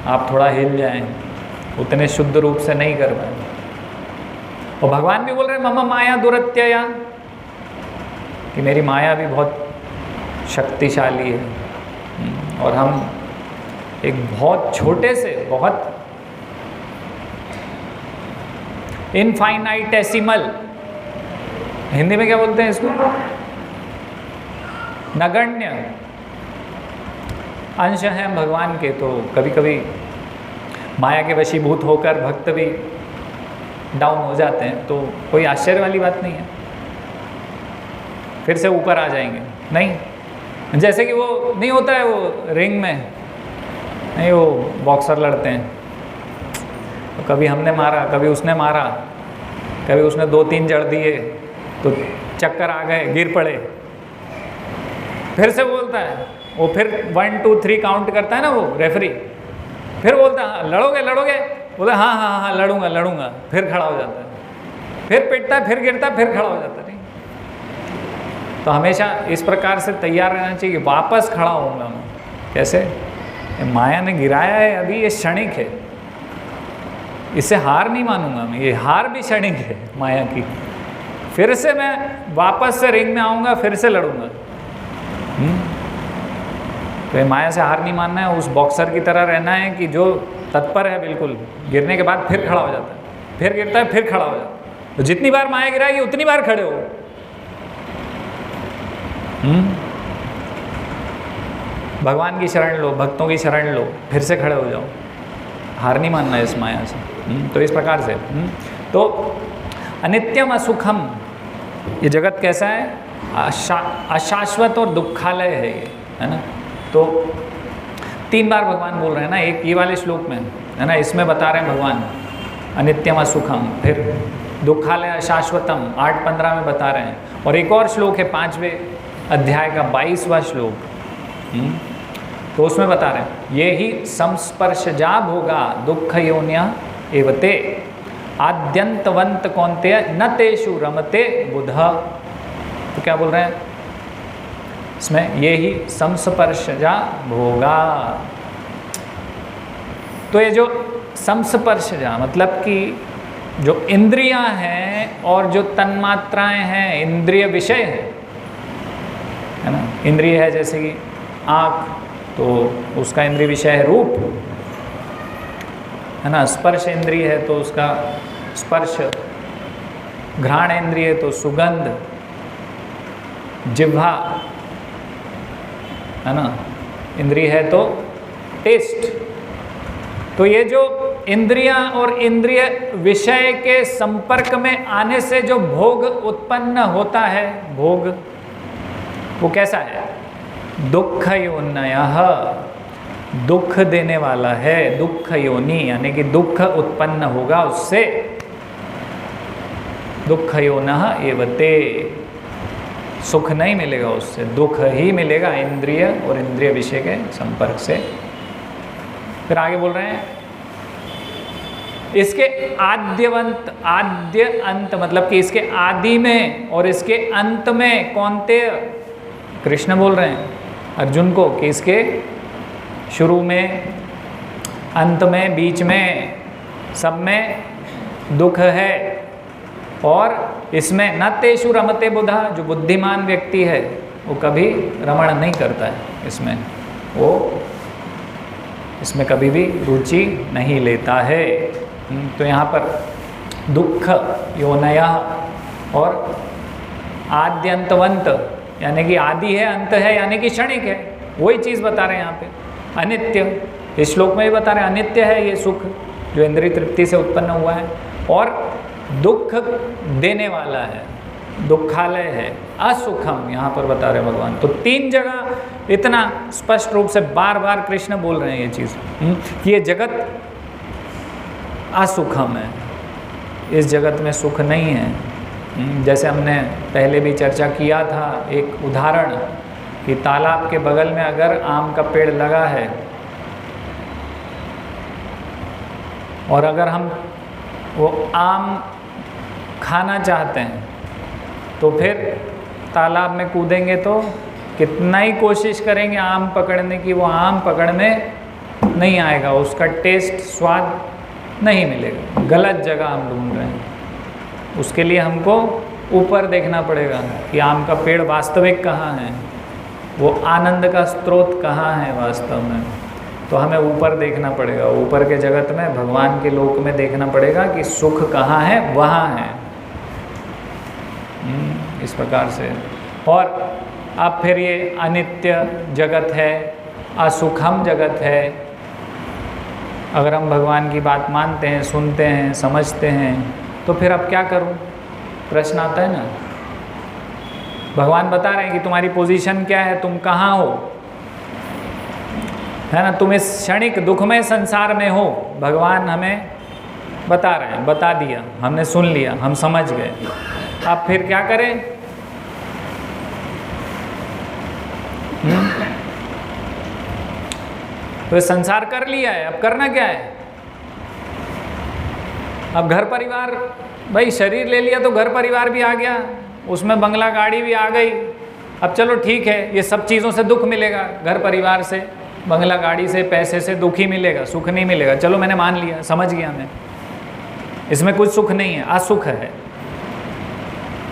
Speaker 1: आप थोड़ा हिल जाएं, उतने शुद्ध रूप से नहीं कर पाए। और भगवान भी बोल रहे हैं मम माया दुरत्यया, कि मेरी माया भी बहुत शक्तिशाली है। और हम एक बहुत छोटे से, बहुत इनफाइनाइटेसिमल, हिंदी में क्या बोलते हैं इसको, नगण्य अंश हैं भगवान के। तो कभी कभी माया के वशीभूत होकर भक्त भी डाउन हो जाते हैं, तो कोई आश्चर्य वाली बात नहीं है, फिर से ऊपर आ जाएंगे। नहीं, जैसे कि वो नहीं होता है वो रिंग में, नहीं वो बॉक्सर लड़ते हैं, तो कभी हमने मारा, कभी उसने मारा, कभी उसने 2-3 जड़ दिए तो चक्कर आ गए, गिर पड़े, फिर से बोलता है वो, फिर 1 2 3 काउंट करता है ना वो रेफरी, फिर बोलता है लड़ोगे लड़ोगे, बोला हाँ हाँ हाँ लड़ूंगा लड़ूंगा, फिर खड़ा हो जाता है, फिर पिटता है, फिर गिरता है, फिर खड़ा हो जाता है। नहीं, तो हमेशा इस प्रकार से तैयार रहना चाहिए कि वापस खड़ा होऊंगा मैं। कैसे? माया ने गिराया है अभी, ये क्षणिक है, इससे हार नहीं मानूंगा मैं, ये हार भी क्षणिक है माया की, फिर से मैं वापस से रिंग में आऊँगा, फिर से लड़ूंगा। तो ये माया से हार नहीं मानना है, उस बॉक्सर की तरह रहना है कि जो तत्पर है बिल्कुल, गिरने के बाद फिर खड़ा हो जाता है, फिर गिरता है, फिर खड़ा हो जाता है। तो जितनी बार माया गिराएगी उतनी बार खड़े हो। भगवान की शरण लो, भक्तों की शरण लो, फिर से खड़े हो जाओ, हार नहीं मानना है इस माया से। तो इस प्रकार से तो अनित्यम असुखम, ये जगत कैसा है? अशाश्वत और दुखालय है ये, है ना। तो 3 बार भगवान बोल रहे हैं ना, एक ये वाले श्लोक में है ना, इसमें बता रहे हैं भगवान अनित्यम असुखम, फिर दुखालय अशाश्वतम 8:15 में बता रहे हैं, और एक और श्लोक है 5वें अध्याय का 22वां श्लोक, तो उसमें बता रहे हैं ये ही संस्पर्शजा भोगा दुख योन्या एवते आद्यंतवंत कौन्तेय न तेषु रमते बुधा। तो क्या बोल रहे हैं इसमें? ये ही संस्पर्शजा भोगा। तो ये जो संस्पर्शजा मतलब कि जो इंद्रियां हैं और जो तन्मात्राएं हैं, इंद्रिय विषय है ना। इंद्रिय है जैसे कि आँख, तो उसका इंद्रिय विषय है रूप, है ना। स्पर्श इंद्रिय है तो उसका स्पर्श, घ्राण इंद्रिय है तो सुगंध, जिह्वा है ना इंद्रिय है तो टेस्ट। तो ये जो इंद्रियां और इंद्रिय विषय के संपर्क में आने से जो भोग उत्पन्न होता है, भोग वो कैसा है? दुख योनयः, दुख देने वाला है, दुख योनि, यानी कि दुख उत्पन्न होगा उससे। दुख योनः एवते, सुख नहीं मिलेगा उससे, दुख ही मिलेगा इंद्रिय और इंद्रिय विषय के संपर्क से। फिर आगे बोल रहे हैं इसके आद्यवंत, आद्य अंत मतलब कि इसके आदि में और इसके अंत में कौनते, कृष्ण बोल रहे हैं अर्जुन को कि इसके शुरू में, अंत में, बीच में, सब में दुख है। और इसमें न तेषु रमते बुधा, जो बुद्धिमान व्यक्ति है वो कभी रमण नहीं करता है इसमें, वो इसमें कभी भी रुचि नहीं लेता है। तो यहाँ पर दुख योनया और आद्यंतवंत, यानी कि आदि है, अंत है, यानी कि क्षणिक है, वही चीज़ बता रहे हैं यहाँ पे। अनित्य, इस श्लोक में भी बता रहे हैं अनित्य है ये सुख जो इंद्रिय तृप्ति से उत्पन्न हुआ है, और दुख देने वाला है, दुखालय है, असुखम यहाँ पर बता रहे हैं भगवान। तो 3 जगह इतना स्पष्ट रूप से बार बार कृष्ण बोल रहे हैं ये चीज़ कि ये जगत असुखम है, इस जगत में सुख नहीं है। जैसे हमने पहले भी चर्चा किया था एक उदाहरण कि तालाब के बगल में अगर आम का पेड़ लगा है और अगर हम वो आम खाना चाहते हैं तो फिर तालाब में कूदेंगे तो कितना ही कोशिश करेंगे आम पकड़ने की, वो आम पकड़ में नहीं आएगा, उसका टेस्ट स्वाद नहीं मिलेगा। गलत जगह हम ढूंढ रहे हैं। उसके लिए हमको ऊपर देखना पड़ेगा कि आम का पेड़ वास्तविक कहाँ है, वो आनंद का स्रोत कहाँ है वास्तव में। तो हमें ऊपर देखना पड़ेगा, ऊपर के जगत में, भगवान के लोक में देखना पड़ेगा कि सुख कहाँ है, वहाँ है। इस प्रकार से। और अब फिर ये अनित्य जगत है, असुखम जगत है। अगर हम भगवान की बात मानते हैं, सुनते हैं, समझते हैं, तो फिर अब क्या करूं? प्रश्न आता है ना। भगवान बता रहे हैं कि तुम्हारी पोजीशन क्या है, तुम कहाँ हो, है ना। तुम इस क्षणिक दुखमय संसार में हो। भगवान हमें बता रहे हैं, बता दिया, हमने सुन लिया, हम समझ गए। अब फिर क्या करें? तो संसार कर लिया है, अब करना क्या है? अब घर परिवार, भाई शरीर ले लिया तो घर परिवार भी आ गया, उसमें बंगला गाड़ी भी आ गई। अब चलो ठीक है, ये सब चीज़ों से दुख मिलेगा, घर परिवार से, बंगला गाड़ी से, पैसे से दुख ही मिलेगा, सुख नहीं मिलेगा। चलो मैंने मान लिया, समझ गया मैं, इसमें कुछ सुख नहीं है, असुख है।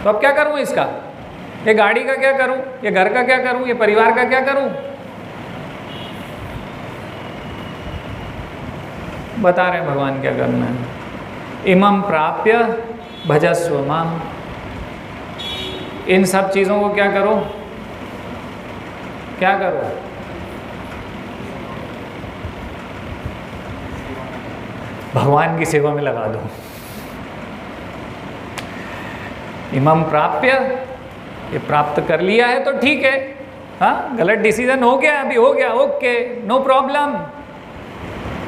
Speaker 1: तो अब क्या करूं इसका? ये गाड़ी का क्या करूं, ये घर का क्या करूं, ये परिवार का क्या करूं? बता रहे हैं भगवान क्या करना है। इमं प्राप्य भजस्व माम। इन सब चीज़ों को क्या करो, क्या करो? भगवान की सेवा में लगा दो। इमं प्राप्य, ये प्राप्त कर लिया है तो ठीक है, हाँ, गलत डिसीजन हो गया, अभी हो गया, ओके, नो प्रॉब्लम,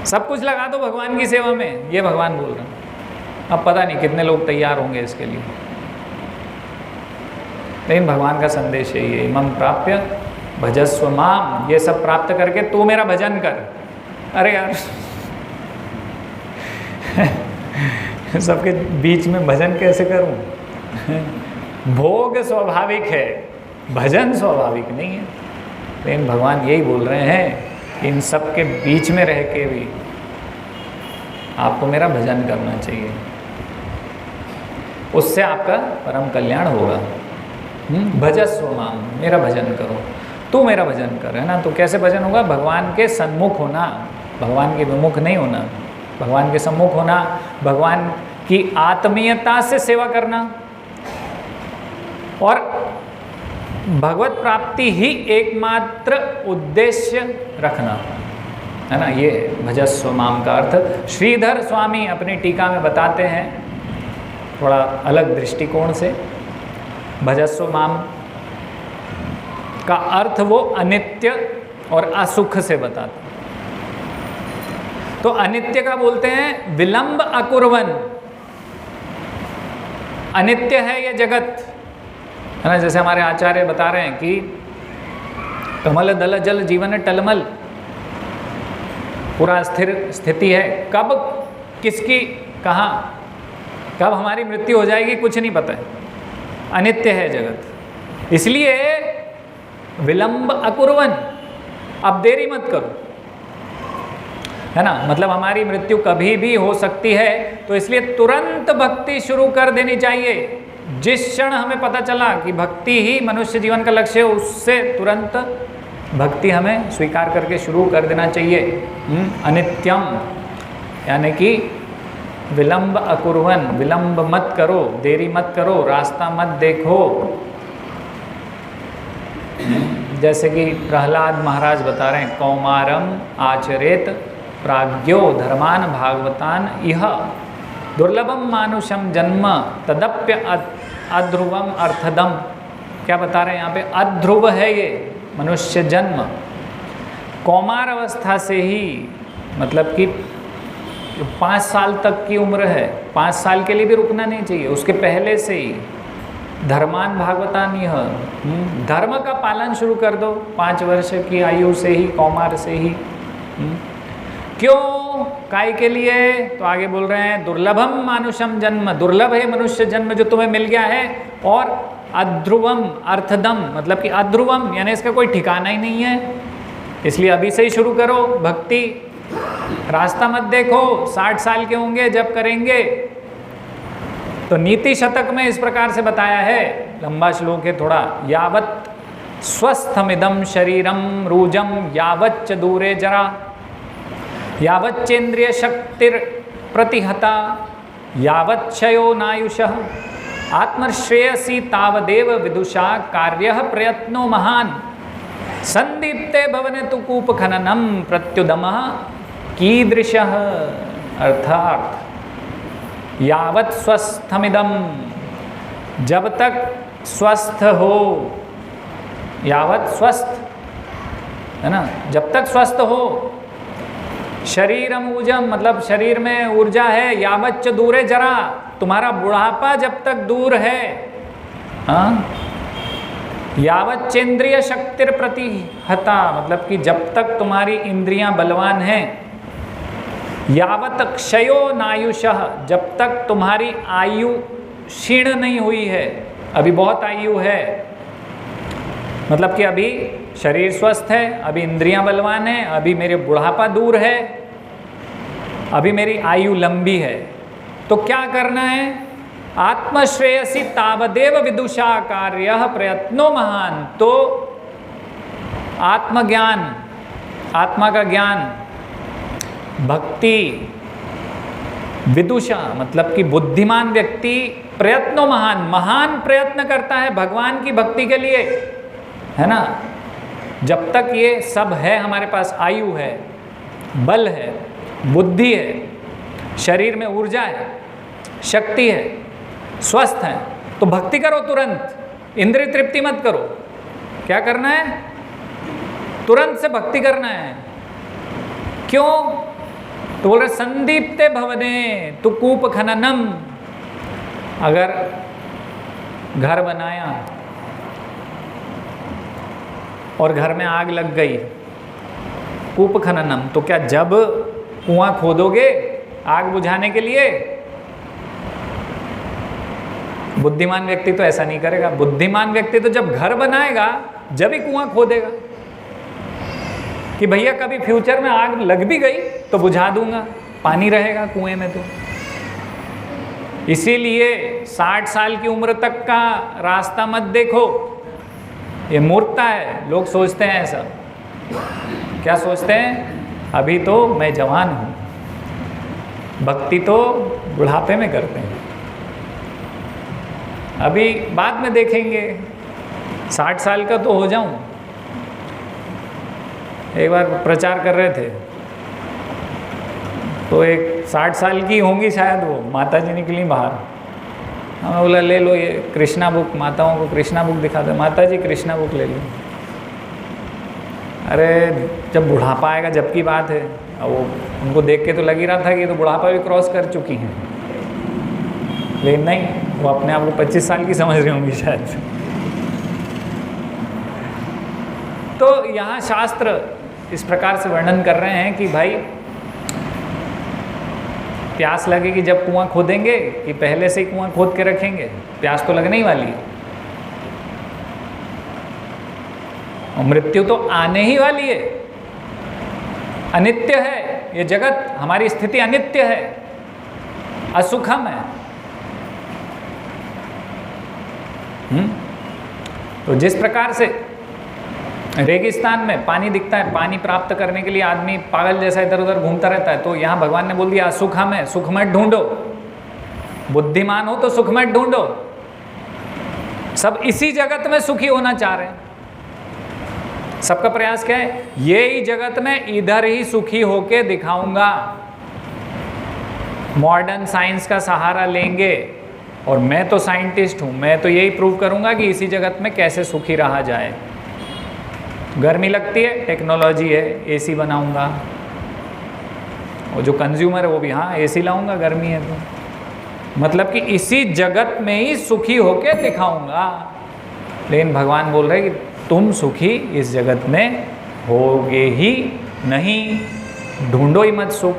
Speaker 1: सब कुछ लगा दो भगवान की सेवा में, ये भगवान बोल रहे हैं। अब पता नहीं कितने लोग तैयार होंगे इसके लिए, लेकिन भगवान का संदेश यही है, इमं प्राप्य भजस्व माम। ये सब प्राप्त करके तू मेरा भजन कर। अरे यार सबके बीच में भजन कैसे करूं? भोग स्वाभाविक है, भजन स्वाभाविक नहीं है। लेकिन भगवान यही बोल रहे हैं कि इन सब के बीच में रह के भी आपको मेरा भजन करना चाहिए, उससे आपका परम कल्याण होगा। भजस्व माम, मेरा भजन करो, तू मेरा भजन कर, है ना। तो कैसे भजन होगा? भगवान के सन्मुख होना, भगवान के विमुख नहीं होना, भगवान के सम्मुख होना, भगवान की आत्मीयता से सेवा करना और भगवत प्राप्ति ही एकमात्र उद्देश्य रखना, है ना। ये भजस्व माम का अर्थ श्रीधर स्वामी अपनी टीका में बताते हैं थोड़ा अलग दृष्टिकोण से। भजस्व माम का अर्थ वो अनित्य और असुख से बताते हैं। तो अनित्य का बोलते हैं विलंब अकुर्वन, अनित्य है ये जगत, है ना। जैसे हमारे आचार्य बता रहे हैं कि कमल दल जल जीवन टलमल, पूरा स्थिर स्थिति है, कब किसकी कहाँ कब हमारी मृत्यु हो जाएगी कुछ नहीं पता है, अनित्य है जगत। इसलिए विलंब अकुर्वन, अब देरी मत करो, है ना। मतलब हमारी मृत्यु कभी भी हो सकती है, तो इसलिए तुरंत भक्ति शुरू कर देनी चाहिए। जिस क्षण हमें पता चला कि भक्ति ही मनुष्य जीवन का लक्ष्य है, उससे तुरंत भक्ति हमें स्वीकार करके शुरू कर देना चाहिए। अनित्यम यानी कि विलंब अकुर्वन, विलंब मत करो, देरी मत करो, रास्ता मत देखो। जैसे कि प्रहलाद महाराज बता रहे हैं, कौमारम आचरेत प्राज्ञो धर्मान भागवतान इह दुर्लभम मानुषम जन्म तदप्य अध्रुवम अर्थदम। क्या बता रहे हैं यहाँ पे? अध्रुव है ये मनुष्य जन्म, कौमार अवस्था से ही, मतलब कि जो 5 साल तक की उम्र है, 5 साल के लिए भी रुकना नहीं चाहिए, उसके पहले से ही धर्मान भागवतानिह, धर्म का पालन शुरू कर दो 5 वर्ष की आयु से ही, कौमार से ही। क्यों? काय के लिए? तो आगे बोल रहे हैं दुर्लभम मानुषम जन्म, दुर्लभ है मनुष्य जन्म जो तुम्हें मिल गया है, और अध्रुवम अर्थदम, मतलब कि अध्रुवम यानी इसका कोई ठिकाना ही नहीं है, इसलिए अभी से ही शुरू करो भक्ति। रास्ता मत देखो 60 साल के होंगे जब करेंगे। तो नीति शतक में इस प्रकार से बताया है, लंबा श्लोक है थोड़ा, यावत् स्वस्थमिदं शरीरम रूजम यावच्च दूरे जरा, यावच्चेन्द्रिय शक्तिर प्रतिहता, यावच्छयो नायुषः, आत्मश्रेयसी तावदेव विदुषा कार्यः प्रयत्नो महान्, संदीप्ते भवने तु कूप खननम प्रत्युदमः कीदृशः। अर्थात यावत् स्वस्थमिदम, जब तक स्वस्थ हो, यावत् स्वस्थ है ना, जब तक स्वस्थ हो, शरीरम ऊर्जम मतलब शरीर में ऊर्जा है, यावच्च दूरे जरा, तुम्हारा बुढ़ापा जब तक दूर है, हाँ, यावच्चेन्द्रिय शक्तिर प्रतिहता मतलब कि जब तक तुम्हारी इंद्रियां बलवान हैं, यावत क्षयो नायुषः जब तक तुम्हारी आयु क्षीण नहीं हुई है, अभी बहुत आयु है, मतलब कि अभी शरीर स्वस्थ है, अभी इंद्रियां बलवान हैं, अभी मेरे बुढ़ापा दूर है, अभी मेरी आयु लंबी है। तो क्या करना है? आत्मश्रेयसी तावदेव विदुषा कार्यः प्रयत्नो महान। तो आत्मज्ञान, आत्मा का ज्ञान, भक्ति, विदुषा मतलब कि बुद्धिमान व्यक्ति, प्रयत्नो महान, महान प्रयत्न करता है भगवान की भक्ति के लिए, है ना। जब तक ये सब है हमारे पास, आयु है, बल है, बुद्धि है, शरीर में ऊर्जा है, शक्ति है, स्वस्थ है, तो भक्ति करो तुरंत, इंद्रिय तृप्ति मत करो। क्या करना है? तुरंत से भक्ति करना है। क्यों? तो बोल रहे संदीप्ते भवने तु कूप खननम, अगर घर बनाया और घर में आग लग गई, कूप खननम, तो क्या जब कुआं खोदोगे आग बुझाने के लिए? बुद्धिमान व्यक्ति तो ऐसा नहीं करेगा। बुद्धिमान व्यक्ति तो जब घर बनाएगा जब ही कुआं खोदेगा कि भैया कभी फ्यूचर में आग लग भी गई तो बुझा दूंगा, पानी रहेगा कुएं में। तो इसीलिए 60 साल की उम्र तक का रास्ता मत देखो, ये मूर्खता है। लोग सोचते हैं ऐसा, क्या सोचते हैं? अभी तो मैं जवान हूँ, भक्ति तो बुढ़ापे में करते हैं, अभी बाद में देखेंगे, 60 साल का तो हो जाऊं। एक बार प्रचार कर रहे थे तो एक 60 साल की होंगी शायद, वो माता जी निकली बाहर, हमें बोला ले लो ये कृष्णा बुक, माताओं को कृष्णा बुक दिखा दो, माता जी कृष्णा बुक ले लो। अरे जब बुढ़ापा आएगा जब की बात है। अब वो उनको देख के तो लग ही रहा था कि ये तो बुढ़ापा भी क्रॉस कर चुकी हैं, लेकिन नहीं, वो अपने आप को 25 साल की समझ रही होंगी शायद। तो यहाँ शास्त्र इस प्रकार से वर्णन कर रहे हैं कि भाई प्यास लगेगी जब कुआं खोदेंगे कि पहले से ही कुआं खोद के रखेंगे? प्यास तो लगने ही वाली है, और मृत्यु तो आने ही वाली है। अनित्य है ये जगत, हमारी स्थिति अनित्य है, असुखम है। तो जिस प्रकार से रेगिस्तान में पानी दिखता है, पानी प्राप्त करने के लिए आदमी पागल जैसा इधर उधर घूमता रहता है, तो यहाँ भगवान ने बोल दिया असुखम है, सुख मत ढूंढो, बुद्धिमान हो तो सुख मत ढूंढो। सब इसी जगत में सुखी होना चाह रहे हैं, सबका प्रयास क्या है? ये ही जगत में इधर ही सुखी होके दिखाऊंगा। मॉडर्न साइंस का सहारा लेंगे, और मैं तो साइंटिस्ट हूँ, मैं तो यही प्रूव करूंगा कि इसी जगत में कैसे सुखी रहा जाए। गर्मी लगती है, टेक्नोलॉजी है, एसी बनाऊंगा, वो जो कंज्यूमर है वो भी हाँ एसी लाऊंगा, गर्मी है तो, मतलब कि इसी जगत में ही सुखी होके दिखाऊंगा। लेकिन भगवान बोल रहे कि तुम सुखी इस जगत में होगे ही नहीं, ढूंढो ही मत सुख।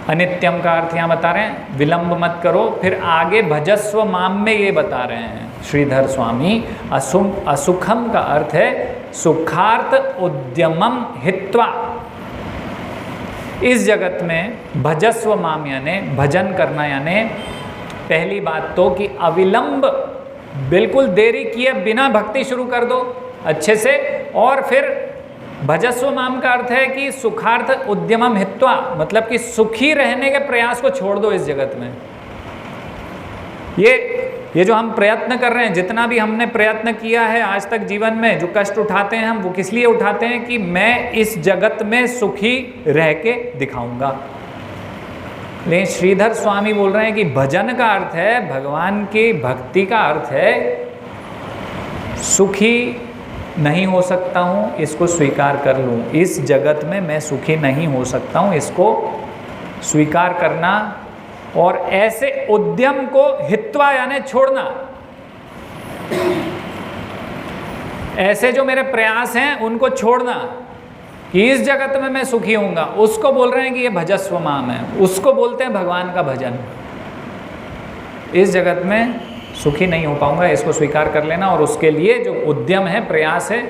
Speaker 1: अनित्यम का अर्थ यहाँ बता रहे हैं, विलंब मत करो। फिर आगे भजस्व माम में ये बता रहे हैं श्रीधर स्वामी, असुखम का अर्थ है सुखार्थ उद्यमम हित्वा। इस जगत में भजस्व माम यानी भजन करना, यानी पहली बात तो कि अविलंब, बिल्कुल देरी किए बिना भक्ति शुरू कर दो अच्छे से। और फिर भजस्व माम का अर्थ है कि सुखार्थ उद्यमम हित्वा, मतलब कि सुखी रहने के प्रयास को छोड़ दो इस जगत में। ये जो हम प्रयत्न कर रहे हैं, जितना भी हमने प्रयत्न किया है आज तक जीवन में, जो कष्ट उठाते हैं हम, वो किस लिए उठाते हैं कि मैं इस जगत में सुखी रह के दिखाऊंगा। लेकिन श्रीधर स्वामी बोल रहे हैं कि भजन का अर्थ है, भगवान की भक्ति का अर्थ है सुखी नहीं हो सकता हूँ, इसको स्वीकार कर लूँ। इस जगत में मैं सुखी नहीं हो सकता हूँ, इसको स्वीकार करना। और ऐसे उद्यम को हित्वा यानी छोड़ना, ऐसे जो मेरे प्रयास हैं उनको छोड़ना कि इस जगत में मैं सुखी होऊंगा, उसको बोल रहे हैं कि ये भजस्व माम है। उसको बोलते हैं भगवान का भजन। इस जगत में सुखी नहीं हो पाऊंगा, इसको स्वीकार कर लेना, और उसके लिए जो उद्यम है, प्रयास है,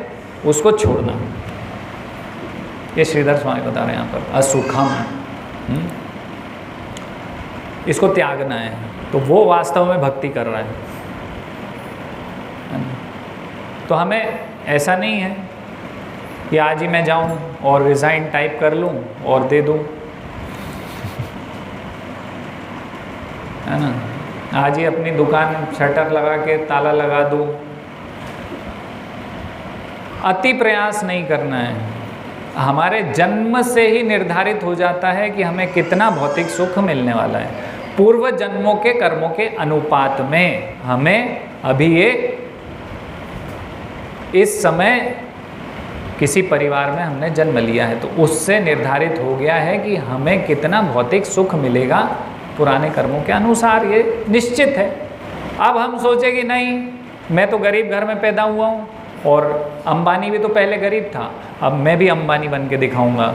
Speaker 1: उसको छोड़ना। ये श्रीधर स्वामी बता रहे हैं यहाँ पर, असुखम, इसको त्यागना है। तो वो वास्तव में भक्ति कर रहा है। तो हमें ऐसा नहीं है कि आज ही मैं जाऊं और रिज़ाइन टाइप कर लूं और दे दूं, है ना। आज ही अपनी दुकान शटर लगा के ताला लगा दूं। अति प्रयास नहीं करना है। हमारे जन्म से ही निर्धारित हो जाता है कि हमें कितना भौतिक सुख मिलने वाला है। पूर्व जन्मों के कर्मों के अनुपात में हमें अभी ये इस समय किसी परिवार में हमने जन्म लिया है, तो उससे निर्धारित हो गया है कि हमें कितना भौतिक सुख मिलेगा पुराने कर्मों के अनुसार, ये निश्चित है। अब हम सोचे कि नहीं, मैं तो गरीब घर में पैदा हुआ हूँ और अंबानी भी तो पहले गरीब था, अब मैं भी अंबानी बन के दिखाऊंगा।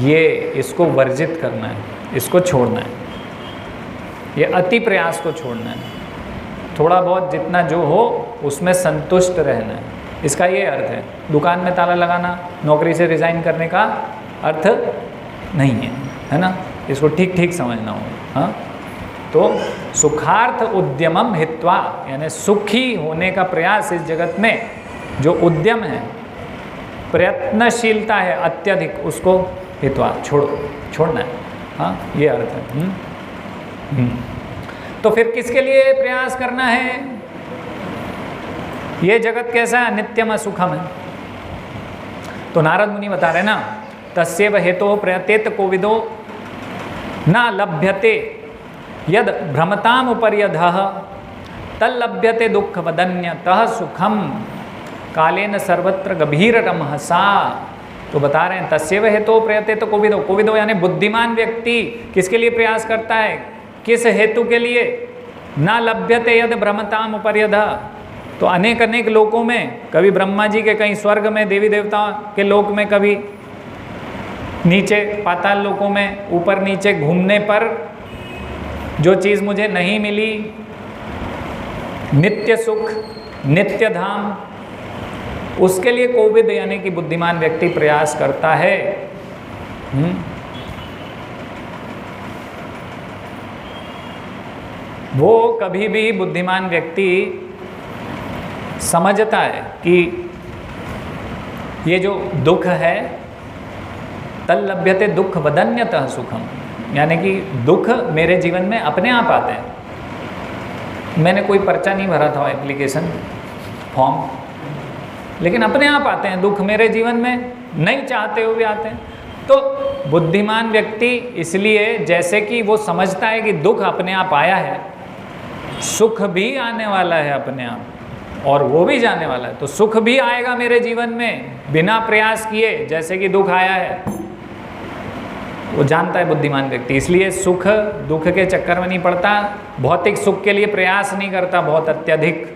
Speaker 1: ये इसको वर्जित करना है, इसको छोड़ना है, ये अति प्रयास को छोड़ना है। थोड़ा बहुत जितना जो हो उसमें संतुष्ट रहना है, इसका ये अर्थ है। दुकान में ताला लगाना, नौकरी से रिज़ाइन करने का अर्थ नहीं है ना। इसको ठीक ठीक समझना होगा। हाँ, तो सुखार्थ उद्यमम हित्वा यानी सुखी होने का प्रयास, इस जगत में जो उद्यम है, प्रयत्नशीलता है अत्यधिक, उसको हित्वा छोड़ना है। हाँ, ये अर्थ है। तो फिर किसके लिए प्रयास करना है? ये जगत कैसा है? नित्यम असुखम है। तो नारद मुनि बता रहे ना, तस्यैव हेतो प्रयतेत कोविदो न लभ्यते यद भ्रमताम उपर्यधः तल्लभ्यते दुख वदन्यतः सुखम कालेन सर्वत्र गभीररमहसा। तो बता रहे हैं तस्यैव हेतो प्रयतेत कोविदो, कोविदो यानी बुद्धिमान व्यक्ति किसके लिए प्रयास करता है? किस हेतु के लिए? न लभ्यते यद भ्रमताम उपर्यधः, तो अनेक अनेक लोकों में, कभी ब्रह्मा जी के कहीं स्वर्ग में, देवी देवता के लोक में, कभी नीचे पाताल लोकों में, ऊपर नीचे घूमने पर जो चीज़ मुझे नहीं मिली, नित्य सुख, नित्य धाम, उसके लिए कोविद यानी कि बुद्धिमान व्यक्ति प्रयास करता है। वो कभी भी बुद्धिमान व्यक्ति समझता है कि ये जो दुख है, तल्लभ्यते दुख वदन्यतः सुखम, यानी कि दुख मेरे जीवन में अपने आप आते हैं। मैंने कोई पर्चा नहीं भरा था, एप्लीकेशन फॉर्म, लेकिन अपने आप आते हैं दुख मेरे जीवन में, नहीं चाहते हुए आते हैं। तो बुद्धिमान व्यक्ति इसलिए, जैसे कि वो समझता है कि दुख अपने आप आया है, सुख भी आने वाला है अपने आप, और वो भी जाने वाला है, तो सुख भी आएगा मेरे जीवन में बिना प्रयास किए। जैसे कि दुख आया है, वो जानता है बुद्धिमान व्यक्ति, इसलिए सुख दुख के चक्कर में नहीं पड़ता, भौतिक सुख के लिए प्रयास नहीं करता बहुत अत्यधिक।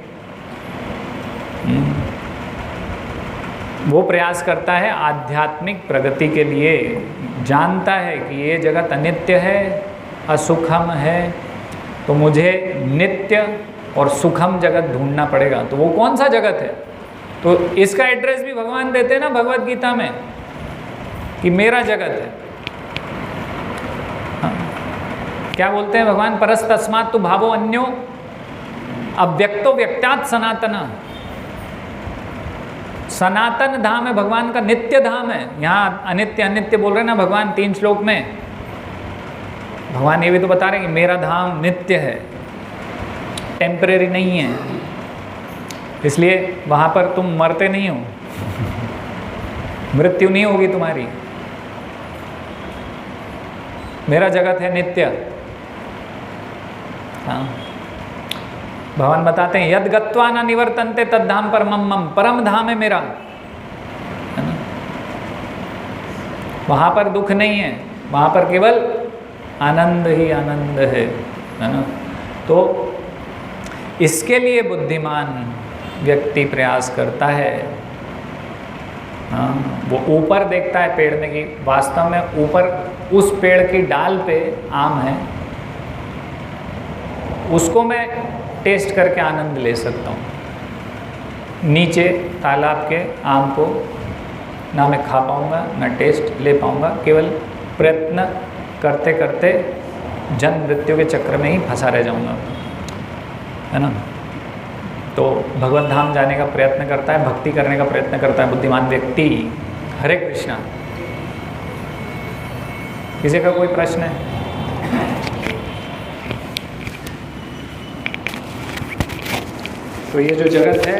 Speaker 1: वो प्रयास करता है आध्यात्मिक प्रगति के लिए, जानता है कि ये जगत अनित्य है, असुखम है, तो मुझे नित्य और सुखम जगत ढूंढना पड़ेगा। तो वो कौन सा जगत है? तो इसका एड्रेस भी भगवान देते हैं ना भगवत गीता में कि मेरा जगत है। हाँ। क्या बोलते हैं भगवान? परस्तस्मात् तु भावो अन्यो अव्यक्तो व्यक्तात् सनातन। सनातन धाम है भगवान का, नित्य धाम है। यहाँ अनित्य अनित्य बोल रहे हैं ना भगवान 3 श्लोक में। भगवान ये भी तो बता रहे हैं कि मेरा धाम नित्य है, टेम्परेरी नहीं है, इसलिए वहाँ पर तुम मरते नहीं हो, मृत्यु नहीं होगी तुम्हारी। मेरा जगत है नित्य। हाँ, भगवान बताते हैं यद गत्वा न निवर्तन्ते तद धाम परमं मम, परम धाम है मेरा, है ना। वहाँ पर दुख नहीं है, वहाँ पर केवल आनंद ही आनंद है ना। तो इसके लिए बुद्धिमान व्यक्ति प्रयास करता है। हाँ, वो ऊपर देखता है पेड़ में कि वास्तव में ऊपर उस पेड़ की डाल पे आम है, उसको मैं टेस्ट करके आनंद ले सकता हूँ। नीचे तालाब के आम को ना मैं खा पाऊँगा ना टेस्ट ले पाऊँगा, केवल प्रयत्न करते करते जन्म मृत्यु के चक्र में ही फंसा रह जाऊँगा, है ना। तो भगवत धाम जाने का प्रयत्न करता है, भक्ति करने का प्रयत्न करता है बुद्धिमान व्यक्ति। हरे कृष्णा। किसी का कोई प्रश्न है? तो ये जो जगत है